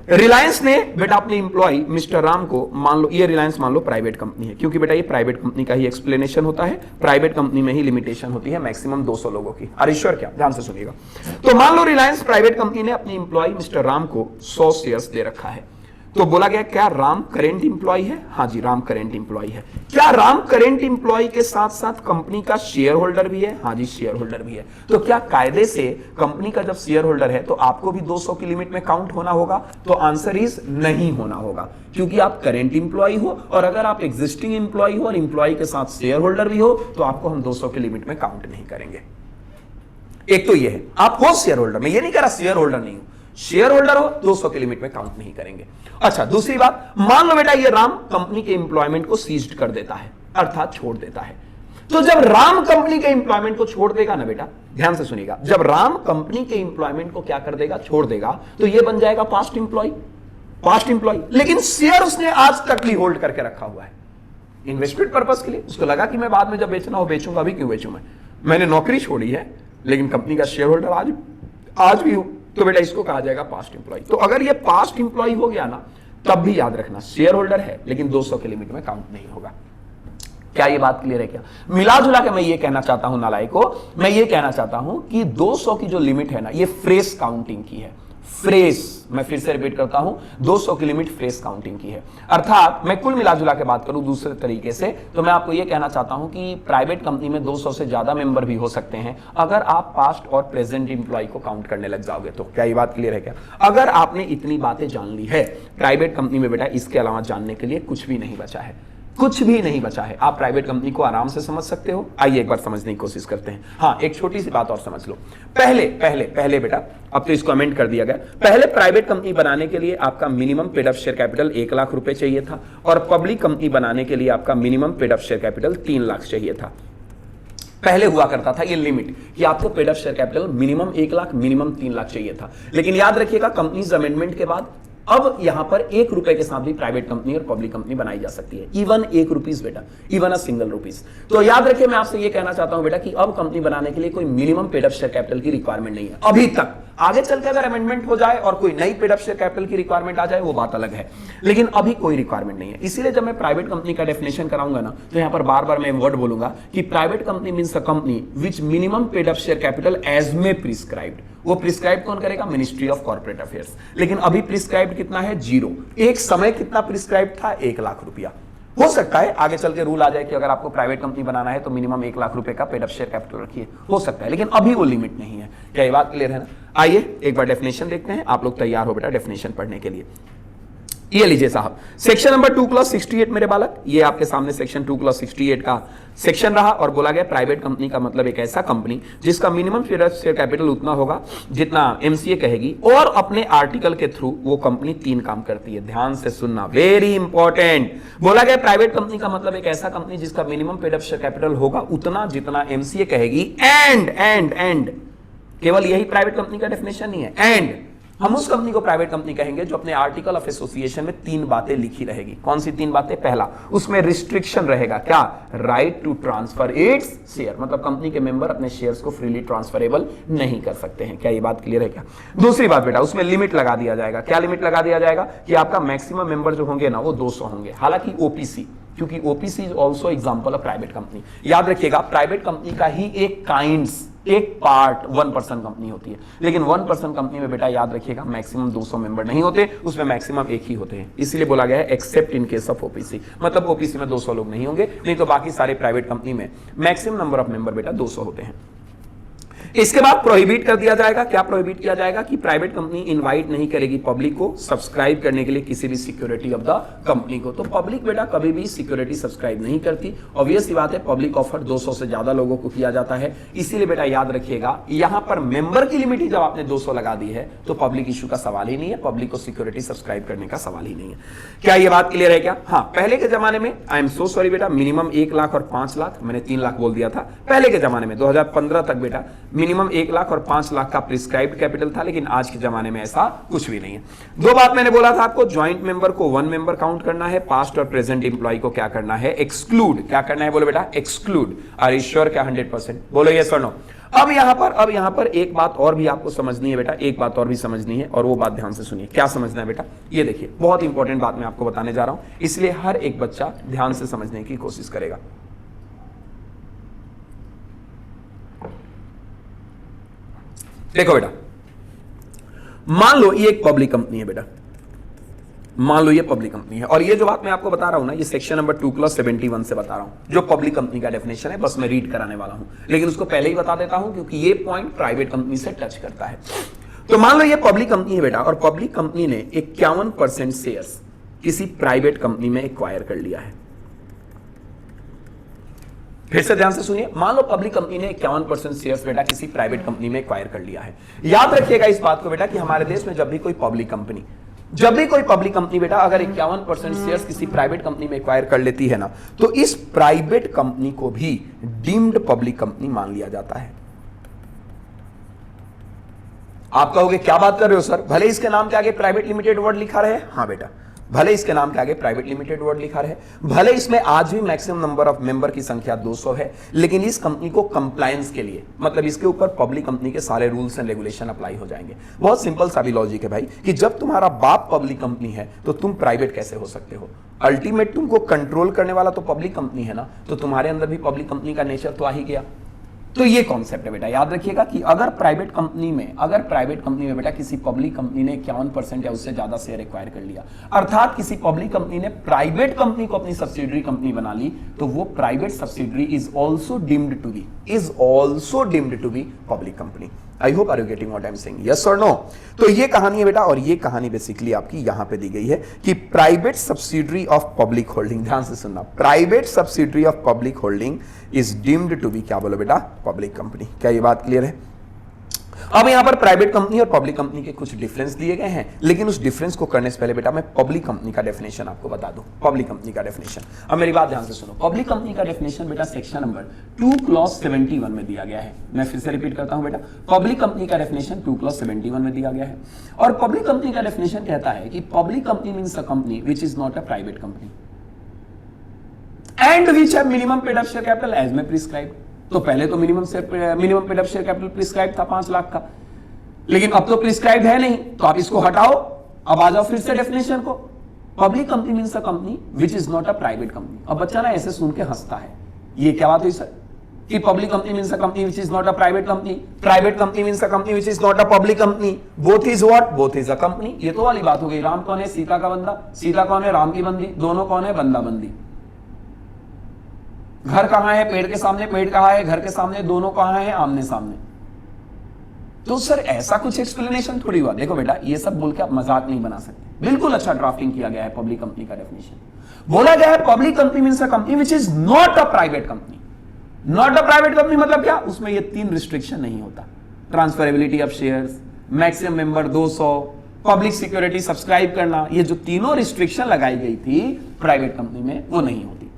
रिलायंस ने बेटा अपने इंप्लॉय मिस्टर राम को, मान लो ये रिलायंस मान लो प्राइवेट कंपनी है, क्योंकि बेटा ये प्राइवेट कंपनी का ही एक्सप्लेनेशन होता है, प्राइवेट कंपनी में ही लिमिटेशन होती है मैक्सिमम 200 लोगों की। Are you sure? क्या? ध्यान से सुनिएगा। तो मान लो रिलायंस प्राइवेट कंपनी ने अपने इंप्लॉय मिस्टर राम को 100 शेयर्स दे रखा है। तो बोला गया क्या राम करेंट इंप्लॉय है? हाँ जी, राम करेंट इंप्लॉय है। क्या राम करेंट इंप्लॉय के साथ साथ कंपनी का शेयर होल्डर भी है? हाँ जी, शेयर होल्डर भी है। तो क्या कायदे से कंपनी का जब शेयर होल्डर है तो आपको भी 200 की लिमिट में काउंट होना होगा? तो आंसर इज नहीं होना होगा, क्योंकि आप करेंट इंप्लॉय हो, और अगर आप एग्जिस्टिंग इंप्लॉय हो और इंप्लॉय के साथ शेयर होल्डर भी हो, तो आपको हम 200 की लिमिट में काउंट नहीं करेंगे। एक तो ये है, आप हो शेयर होल्डर, मैं ये नहीं कह रहा शेयर होल्डर नहीं हो, शेयर होल्डर हो, 200 की लिमिट में काउंट नहीं करेंगे। अच्छा, दूसरी बात, मान लो बेटा ये राम कंपनी के एम्प्लॉयमेंट को सीज्ड कर देता है, अर्थात छोड़ देता है। तो जब राम कंपनी के एम्प्लॉयमेंट को छोड़ देगा ना बेटा, ध्यान से सुनिएगा, जब राम कंपनी के एम्प्लॉयमेंट को क्या कर देगा? छोड़ देगा, तो ये बन जाएगा पास्ट इंप्लॉय, लेकिन शेयर उसने आज तक भी होल्ड करके रखा हुआ है इन्वेस्टमेंट पर्पस के लिए। उसको लगा कि मैं बाद में जब बेचना हो बेचूंगा, अभी क्यों बेचूं? मैंने नौकरी छोड़ी है, लेकिन कंपनी का शेयर होल्डर आज भी हूं, तो बेटा इसको कहा जाएगा पास्ट इंप्लॉय। तो अगर ये पास्ट इंप्लॉय हो गया ना, तब भी याद रखना शेयर होल्डर है, लेकिन 200 के लिमिट में काउंट नहीं होगा। क्या ये बात क्लियर है क्या? मिला जुला के मैं ये कहना चाहता हूं नालायको, मैं ये कहना चाहता हूं कि 200 की जो लिमिट है ना, ये फ्रेश काउंटिंग की है। फ्रेश, मैं फिर से रिपीट करता हूं, 200 की लिमिट फ्रेश काउंटिंग की है। अर्थात मैं कुल मिला जुला के बात करूं दूसरे तरीके से, तो मैं आपको यह कहना चाहता हूं कि प्राइवेट कंपनी में 200 से ज्यादा मेंबर भी हो सकते हैं, अगर आप पास्ट और प्रेजेंट इंप्लॉय को काउंट करने लग जाओगे तो। क्या ये बात क्लियर है क्या? अगर आपने इतनी बातें जान ली है प्राइवेट कंपनी में बेटा, इसके अलावा जानने के लिए कुछ भी नहीं बचा है, कुछ भी नहीं बचा है। आप प्राइवेट कंपनी को आराम से समझ सकते हो। आइए एक बार समझने की कोशिश करते हैं। हाँ, एक छोटी सी बात और समझ लो। पहले बेटा, अब तो इसको अमेंड कर दिया गया, पहले प्राइवेट कंपनी बनाने के लिए आपका minimum paid up share capital 1 lakh रुपए चाहिए था, और पब्लिक कंपनी बनाने के लिए आपका minimum paid up share capital 3 lakh चाहिए था। पहले हुआ करता था ये लिमिट कि आपको paid up share capital minimum 1 lakh, minimum 3 lakh चाहिए था। लेकिन याद रखिएगा, कंपनीज अमेंडमेंट के बाद अब यहां पर 1 रुपए के साथ भी प्राइवेट कंपनी और पब्लिक कंपनी बनाई जा सकती है, इवन 1 रुपीज बेटा, इवन अ सिंगल रुपीज। तो याद रखिए, मैं आपसे ये कहना चाहता हूं बेटा कि अब कंपनी बनाने के लिए कोई minimum paid up share capital की रिक्वायरमेंट नहीं है अभी तक। आगे चलकर अगर अमेंडमेंट हो जाए और कोई नई पेड अप शेयर कैपिटल की रिक्वायरमेंट आ जाए वो बात अलग है, लेकिन अभी कोई रिक्वायरमेंट नहीं है। इसीलिए जब मैं प्राइवेट कंपनी का डेफिनेशन कराऊंगा ना, तो यहां पर बार बार मैं वर्ड बोलूंगा कि private company means a company which minimum paid up share capital as may prescribed. वो प्रिस्क्राइब कौन करेगा? Ministry of corporate affairs. लेकिन अभी प्रिस्क्राइब कितना है? 0। एक समय कितना प्रिस्क्राइब था? 1 लाख रुपया। हो सकता है आगे चल के रूल आ जाए कि अगर आपको प्राइवेट कंपनी बनाना है तो मिनिमम 1 लाख रुपए का पेड अप शेयर कैपिटल रखिए, हो सकता है, लेकिन अभी वो लिमिट नहीं है। क्या ये बात क्लियर है ना? आइए एक बार डेफिनेशन देखते हैं। आप लोग तैयार हो बेटा डेफिनेशन पढ़ने के लिए। ये लीजिए साहब, सेक्शन नंबर 2/68 मेरे बालक, ये आपके सामने सेक्शन 2/68 का सेक्शन रहा और बोला गया प्राइवेट कंपनी का मतलब एक ऐसा कंपनी जिसका मिनिमम शेयर कैपिटल उतना होगा जितना एमसीए कहेगी और अपने आर्टिकल के थ्रू वो कंपनी 3 काम करती है। ध्यान से सुनना, वेरी इंपॉर्टेंट। बोला गया प्राइवेट कंपनी का मतलब एक ऐसा कंपनी जिसका minimum paid up share capital होगा उतना जितना एमसीए कहेगी। एंड केवल यही प्राइवेट कंपनी का डेफिनेशन नहीं है, एंड हम उस कंपनी को प्राइवेट कंपनी कहेंगे जो अपने आर्टिकल ऑफ एसोसिएशन में 3 बातें लिखी रहेगी। कौन सी 3 बातें? पहला, उसमें रिस्ट्रिक्शन रहेगा। क्या? Right to transfer its share, मतलब कंपनी के मेंबर अपने शेयर्स को फ्रीली ट्रांसफरेबल नहीं कर सकते हैं। क्या ये बात क्लियर है? क्या दूसरी बात बेटा, उसमें लिमिट लगा दिया जाएगा। क्या लिमिट लगा दिया जाएगा? कि आपका मैक्सिमम मेंबर जो होंगे ना वो 200 होंगे। हालांकि ओपीसी, क्योंकि OPC is also example of private company. याद रखिएगा प्राइवेट कंपनी का ही एक काइंड्स, एक पार्ट 1% कंपनी होती है, लेकिन 1% कंपनी में बेटा याद रखिएगा मैक्सिमम 200 मेंबर नहीं होते, उसमें मैक्सिमम 1 ही होते हैं। इसलिए बोला गया है accept in case of OPC, मतलब ओपीसी में 200 लोग नहीं होंगे, नहीं तो बाकी सारे प्राइवेट कंपनी में मैक्सिमम नंबर ऑफ मेंबर बेटा 200 होते हैं। इसके बाद प्रोहिबिट कर दिया जाएगा। क्या प्रोहिबिट किया जाएगा? कि प्राइवेट कंपनी इनवाइट नहीं करेगी पब्लिक को सब्सक्राइब करने के लिए किसी भी सिक्योरिटी ऑफ द कंपनी को। तो पब्लिक बेटा कभी भी सिक्योरिटी सब्सक्राइब नहीं करती। ऑब्वियस सी बात है, पब्लिक ऑफर 200 से ज्यादा लोगों को किया जाता है। इसीलिए बेटा याद रखिएगा यहां पर मेंबर की लिमिट ही जब आपने 200 लगा दी है तो पब्लिक इशू का सवाल ही नहीं है, पब्लिक को सिक्योरिटी सब्सक्राइब करने का सवाल ही नहीं है। क्या यह बात क्लियर है? क्या हाँ, पहले के जमाने में आई एम सो सॉरी बेटा, मिनिमम 1 लाख और 5 लाख, मैंने 3 लाख बोल दिया था। पहले के जमाने में 2015 तक बेटा मिनिमम 1 लाख और 5 लाख का प्रिस्क्राइब्ड कैपिटल था, लेकिन आज के जमाने में ऐसा कुछ भी नहीं है। 2 बात मैंने बोला था आपको, ज्वाइंट मेंबर को 1 मेंबर काउंट करना है, पास्ट और प्रेजेंट एम्प्लॉय को क्या करना है? एक्सक्लूड। क्या करना है? बोलो बेटा एक्सक्लूड। Are you sure? क्या 100%? बोलो यस और नो। अब यहां पर एक बात और भी आपको समझनी है बेटा, एक बात और भी समझनी है, और वो बात ध्यान से सुनिए। क्या समझना है बेटा? ये देखिए, बहुत इंपॉर्टेंट बात मैं आपको बताने जा रहा हूं, इसलिए हर एक बच्चा ध्यान से समझने की कोशिश करेगा। देखो बेटा, मान लो ये एक पब्लिक कंपनी है बेटा, मान लो ये पब्लिक कंपनी है, और ये जो बात मैं आपको बता रहा हूं ना, ये सेक्शन नंबर 2/71 से बता रहा हूं, जो पब्लिक कंपनी का डेफिनेशन है, बस मैं रीड कराने वाला हूं, लेकिन उसको पहले ही बता देता हूं क्योंकि ये पॉइंट प्राइवेट कंपनी से टच करता है। तो मान लो ये पब्लिक कंपनी है बेटा, और पब्लिक कंपनी ने 51% शेयर्स किसी प्राइवेट कंपनी में एक्वायर कर लिया है। फिर से ध्यान से सुनिए, मान लो पब्लिक कंपनी ने 51% शेयर्स बेटा किसी प्राइवेट कंपनी में एक्वायर कर लिया है। याद रखिएगा इस बात को बेटा कि हमारे देश में जब भी कोई पब्लिक कंपनी बेटा अगर 51% शेयर्स किसी प्राइवेट कंपनी में एक्वायर कर लेती है ना, तो इस प्राइवेट कंपनी को भी डीम्ड पब्लिक कंपनी मान लिया जाता है। आप कहोगे क्या बात कर रहे हो सर, भले इसके नाम के आगे प्राइवेट लिमिटेड वर्ड लिखा रहे। हाँ बेटा, भले इसके नाम के आगे प्राइवेट लिमिटेड वर्ड लिखा रहे, भले इसमें आज भी मैक्सिमम नंबर ऑफ मेंबर की संख्या 200 है, लेकिन इस कंपनी को कंप्लायंस के लिए, मतलब इसके ऊपर पब्लिक कंपनी के सारे रूल्स एंड रेगुलेशन अप्लाई हो जाएंगे। बहुत सिंपल सा भी लॉजिक है भाई, कि जब तुम्हारा बाप पब्लिक कंपनी है तो तुम प्राइवेट कैसे हो सकते हो? अल्टीमेट तुमको कंट्रोल करने वाला तो पब्लिक कंपनी है ना, तो तुम्हारे अंदर भी पब्लिक कंपनी का नेचर तो आ ही गया। तो ये कॉन्सेप्ट है बेटा, याद रखिएगा कि अगर प्राइवेट कंपनी में बेटा किसी पब्लिक कंपनी ने 51% या उससे ज्यादा शेयर एक्वायर कर लिया, अर्थात किसी पब्लिक कंपनी ने प्राइवेट कंपनी को अपनी सब्सिडरी कंपनी बना ली, तो वो private subsidiary is also deemed to be public company. I hope are you getting what I am saying, yes और नो? तो ये कहानी है बेटा, और ये कहानी बेसिकली आपकी यहां पे दी गई है कि private subsidiary of public holding, ध्यान से सुनना, private subsidiary of public holding is deemed to be, क्या बोलो बेटा? Public company. क्या ये बात क्लियर है? अब यहां पर प्राइवेट कंपनी और पब्लिक कंपनी के कुछ डिफरेंस दिए गए हैं, लेकिन उस डिफरेंस को करने से पहले बेटा मैं पब्लिक कंपनी का डेफिनेशन आपको बता दूं। पब्लिक कंपनी का डेफिनेशन, अब मेरी बात ध्यान से सुनो। पब्लिक कंपनी का डेफिनेशन बेटा सेक्शन नंबर 2/71 में दिया गया है। मैं फिर से रिपीट करता हूं बेटा, पब्लिक कंपनी का डेफिनेशन 2/71 में दिया गया है, और पब्लिक कंपनी का डेफिनेशन कहता है कि public company means a company which is not a private company and which have minimum paid up share capital as may prescribed. तो पहले तो minimum paid up share capital prescribe था 5 लाख का, लेकिन अब तो प्रिस्क्राइब्ड है नहीं, तो आप इसको हटाओ। अब आ जाओ फिर से डेफिनेशन को। Public company means a company which is not a private company. अब बच्चा ना ऐसे सुन के हंसता है, ये क्या बात हुई सर कि public company means a company which is not a private company, private company means a company which is not a public company, both is what, both is a company. ये तो वाली बात हो गई। राम कौन है, सीता का बंदा, सीता कौन है, राम की बंदी, दोनों कौन है, बंदा बंदी। घर कहां है, पेड़ के सामने, पेड़ कहां है, घर के सामने, दोनों कहां है, आमने सामने। तो सर ऐसा कुछ एक्सप्लेनेशन थोड़ी हुआ। देखो बेटा, ये सब बोल के आप मजाक नहीं बना सकते। बिल्कुल अच्छा ड्राफ्टिंग किया गया है पब्लिक कंपनी का डेफिनेशन। बोला गया है public company means a company which is not a private company. Not a private company मतलब क्या, उसमें ये 3 रिस्ट्रिक्शन नहीं होता। Transferability of shares, maximum member 200, public security subscribe करना, ये जो तीनों रिस्ट्रिक्शन लगाई गई थी प्राइवेट कंपनी में, वो नहीं होती।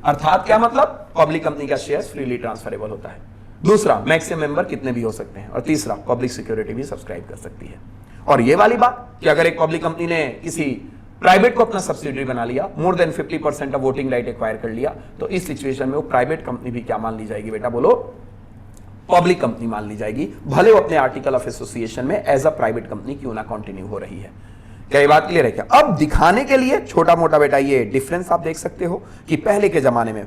अर्थात क्या मतलब, पब्लिक कंपनी का शेयर्स फ्रीली ट्रांसफरेबल होता है। दूसरा, मैक्सिमम मेंबर कितने भी हो सकते हैं। और तीसरा, पब्लिक सिक्योरिटी भी सब्सक्राइब कर सकती है। और ये वाली बात कि अगर एक पब्लिक कंपनी ने किसी प्राइवेट को अपना सब्सिडियरी बना लिया, more than 50% of voting right acquire कर लिया, तो इस सिचुएशन में वो प्राइवेट कंपनी भी क्या मान ली जाएगी बेटा, बोलो, पब्लिक कंपनी मान ली जाएगी, भले वो अपने आर्टिकल ऑफ एसोसिएशन में एज अ प्राइवेट कंपनी क्यों ना कंटिन्यू हो रही है। क्या ये बात क्लियर है क्या? अब दिखाने के लिए छोटा मोटा बेटा ये डिफरेंस आप देख सकते हो कि पहले के जमाने में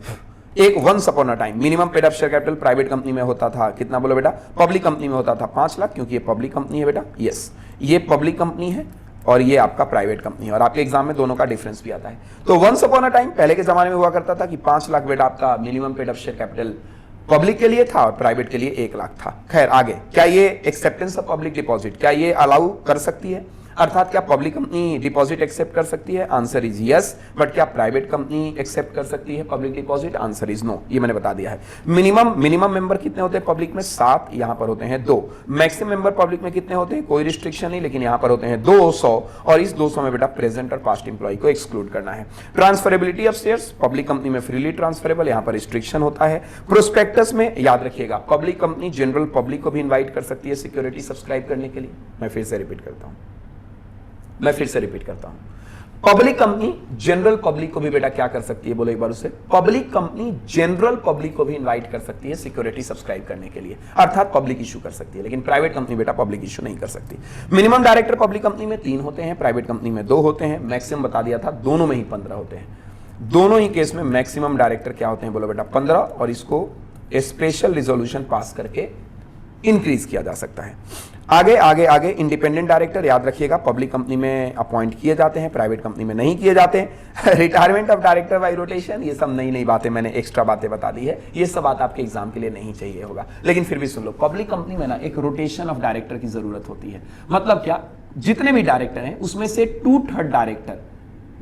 एक once upon a time minimum paid up share capital private company में होता था कितना, बोलो बेटा, पब्लिक कंपनी में होता था 5 लाख, क्योंकि ये पब्लिक कंपनी है बेटा। यस, ये पब्लिक कंपनी है और ये आपका प्राइवेट कंपनी है, और आपके एग्जाम में दोनों का डिफरेंस भी आता है। तो वंस अपॉन अ टाइम पहले के जमाने में हुआ करता था कि 5 लाख बेटा आपका minimum paid up share capital public के लिए था और प्राइवेट के लिए 1 लाख था। खैर आगे, क्या ये एक्सेप्टेंस ऑफ पब्लिक डिपॉजिट, क्या ये अलाउ कर सकती है? अर्थात क्या पब्लिक कंपनी डिपॉजिट एक्सेप्ट कर सकती है? Answer is yes. बट क्या प्राइवेट कंपनी एक्सेप्ट कर सकती है public deposit? Answer is no. ये मैंने बता दिया है। मिनिमम मेंबर कितने होते हैं पब्लिक में? 7, यहां पर होते हैं 2। मैक्सिमम मेंबर पब्लिक में कितने होते हैं? कोई रिस्ट्रिक्शन नहीं, लेकिन यहां पर होते हैं 200, और इस 200 में बेटा प्रेजेंट और पास्ट इंप्लॉय को एक्सक्लूड करना है। Transferability of shares, public company में फ्रीली ट्रांसफरेबल, यहां पर रिस्ट्रिक्शन होता है। प्रोस्पेक्टस में याद रखिएगा, पब्लिक कंपनी जनरल पब्लिक को भी इन्वाइट कर सकती है सिक्योरिटी सब्सक्राइब करने के लिए। मैं फिर से रिपीट करता हूं, पब्लिक कंपनी जनरल पब्लिक को भी बेटा क्या कर सकती है, बोलो एक बार उसे, पब्लिक कंपनी जनरल पब्लिक को भी इनवाइट कर सकती है सिक्योरिटी सब्सक्राइब करने के लिए, अर्थात पब्लिक इशू कर सकती है। लेकिन प्राइवेट कंपनी बेटा पब्लिक इशू नहीं कर सकती। मिनिमम डायरेक्टर पब्लिक कंपनी में 3 होते हैं, प्राइवेट कंपनी में 2 होते हैं। मैक्सिमम बता दिया था, दोनों में ही 15 होते हैं। दोनों ही केस में मैक्सिमम डायरेक्टर क्या होते हैं, बोलो बेटा 15, और इसको स्पेशल रिजोल्यूशन पास करके इंक्रीज किया जा सकता है। आगे इंडिपेंडेंट डायरेक्टर याद रखिएगा, पब्लिक कंपनी में अपॉइंट किए जाते हैं, प्राइवेट कंपनी में नहीं किए जाते हैं। Retirement of director by rotation, ये सब नई बातें मैंने एक्स्ट्रा बातें बता दी है, ये सब बात आपके एग्जाम के लिए नहीं चाहिए होगा, लेकिन फिर भी सुन लो, पब्लिक कंपनी में ना एक रोटेशन ऑफ डायरेक्टर की जरूरत होती है। मतलब क्या, जितने भी डायरेक्टर हैं उसमें से 2/3 डायरेक्टर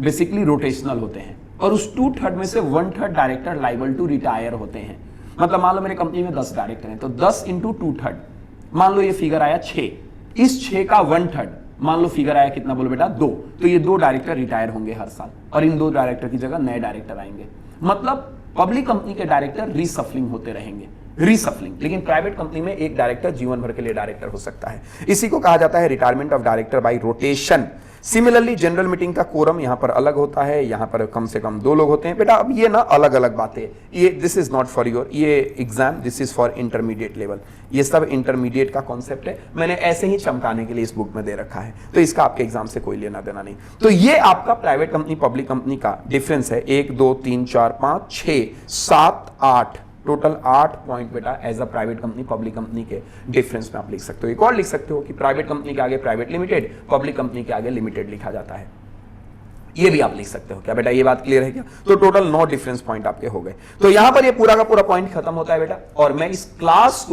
बेसिकली रोटेशनल होते हैं, और उस 2/3 में से 1/3 डायरेक्टर लाइबल टू रिटायर होते हैं। मतलब मान लो मेरे कंपनी में 10 डायरेक्टर हैं, तो 10 × 2/3, मान लो ये फिगर आया 6, इस 6 का 1/3 मान लो फिगर आया कितना, बोलो बेटा 2, तो ये 2 डायरेक्टर रिटायर होंगे हर साल, और इन 2 डायरेक्टर की जगह नए डायरेक्टर आएंगे। मतलब पब्लिक कंपनी के डायरेक्टर रीसफलिंग होते रहेंगे, रीसफलिंग। लेकिन प्राइवेट कंपनी में एक डायरेक्टर जीवन भर के लिए डायरेक्टर हो सकता है। इसी को कहा जाता है retirement of director by rotation. Similarly general meeting का कोरम यहां पर अलग होता है, यहां पर कम से कम 2 लोग होते हैं। बेटा अब ये ना अलग अलग बातें, ये this is not for your ये exam, this is for intermediate level. ये सब इंटरमीडिएट का कॉन्सेप्ट है, मैंने ऐसे ही चमकाने के लिए इस बुक में दे रखा है, तो इसका आपके एग्जाम से कोई लेना देना नहीं। तो ये आपका प्राइवेट कंपनी पब्लिक कंपनी का डिफरेंस है। 1 2 3 4 5 6 7 8 टोटल 8 पॉइंट बेटा as a private company public company के डिफरेंस में आप लिख सकते हो। एक और लिख सकते हो कि प्राइवेट कंपनी के आगे प्राइवेट लिमिटेड, पब्लिक कंपनी के आगे लिमिटेड लिखा जाता है, ये भी आप लिख सकते हो। क्या बेटा ये बात क्लियर है क्या? तो टोटल 9 डिफरेंस पॉइंट आपके हो गए। तो यहां पर ये पूरा का पूरा पॉइंट खत्म होता है बेटा, और मैं इस क्लास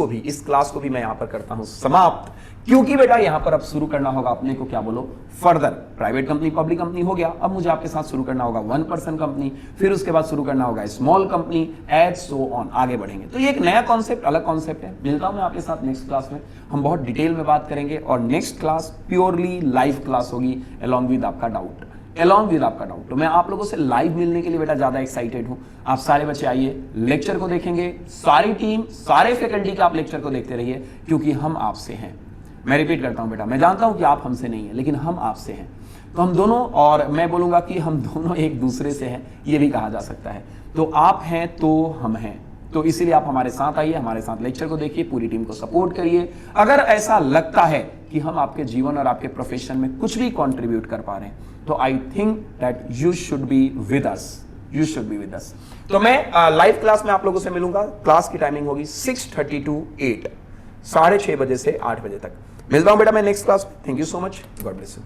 को भी मैं यहां पर करता हूं समाप्त, क्योंकि बेटा यहां पर अब शुरू करना होगा अपने को, क्या बोलो, further. Private company public company हो गया, अब मुझे आपके साथ शुरू करना होगा 1 पर्सन कंपनी, फिर उसके बाद शुरू करना होगा small company, as so on, आगे बढ़ेंगे। तो ये एक नया कॉन्सेप्ट, अलग कॉन्सेप्ट है। मिलता हूं मैं आपके साथ नेक्स्ट क्लास में, हम बहुत डिटेल में बात करेंगे, और next class purely live class होगी अलॉन्ग विद आपका डाउट। तो मैं आप लोगों से लाइव मिलने के लिए बेटा ज्यादा एक्साइटेड हूं। आप सारे बच्चे आइए, लेक्चर को देखेंगे, सारी टीम, सारे फैकल्टी का आप लेक्चर को देखते रहिए, क्योंकि हम आपसे हैं। मैं रिपीट करता हूं बेटा, मैं जानता हूं कि आप हमसे नहीं है, लेकिन हम आपसे हैं। तो हम दोनों, और मैं बोलूंगा कि हम दोनों एक दूसरे से हैं, ये भी कहा जा सकता है। तो आप हैं तो हम हैं, तो इसीलिए आप हमारे साथ आइए, हमारे साथ लेक्चर को देखिए, पूरी टीम को सपोर्ट करिए। अगर ऐसा लगता है कि हम आपके जीवन और आपके प्रोफेशन में कुछ भी कंट्रीब्यूट कर पा रहे हैं, तो I think that you should be with us, you should be with us. तो मैं लाइव क्लास में आप लोगों से मिलूंगा। क्लास की टाइमिंग होगी 6:30 to 8, 6:30 बजे से 8 बजे तक। मिलता हूं बेटा मैं नेक्स्ट क्लास में। Thank you so much, God bless you.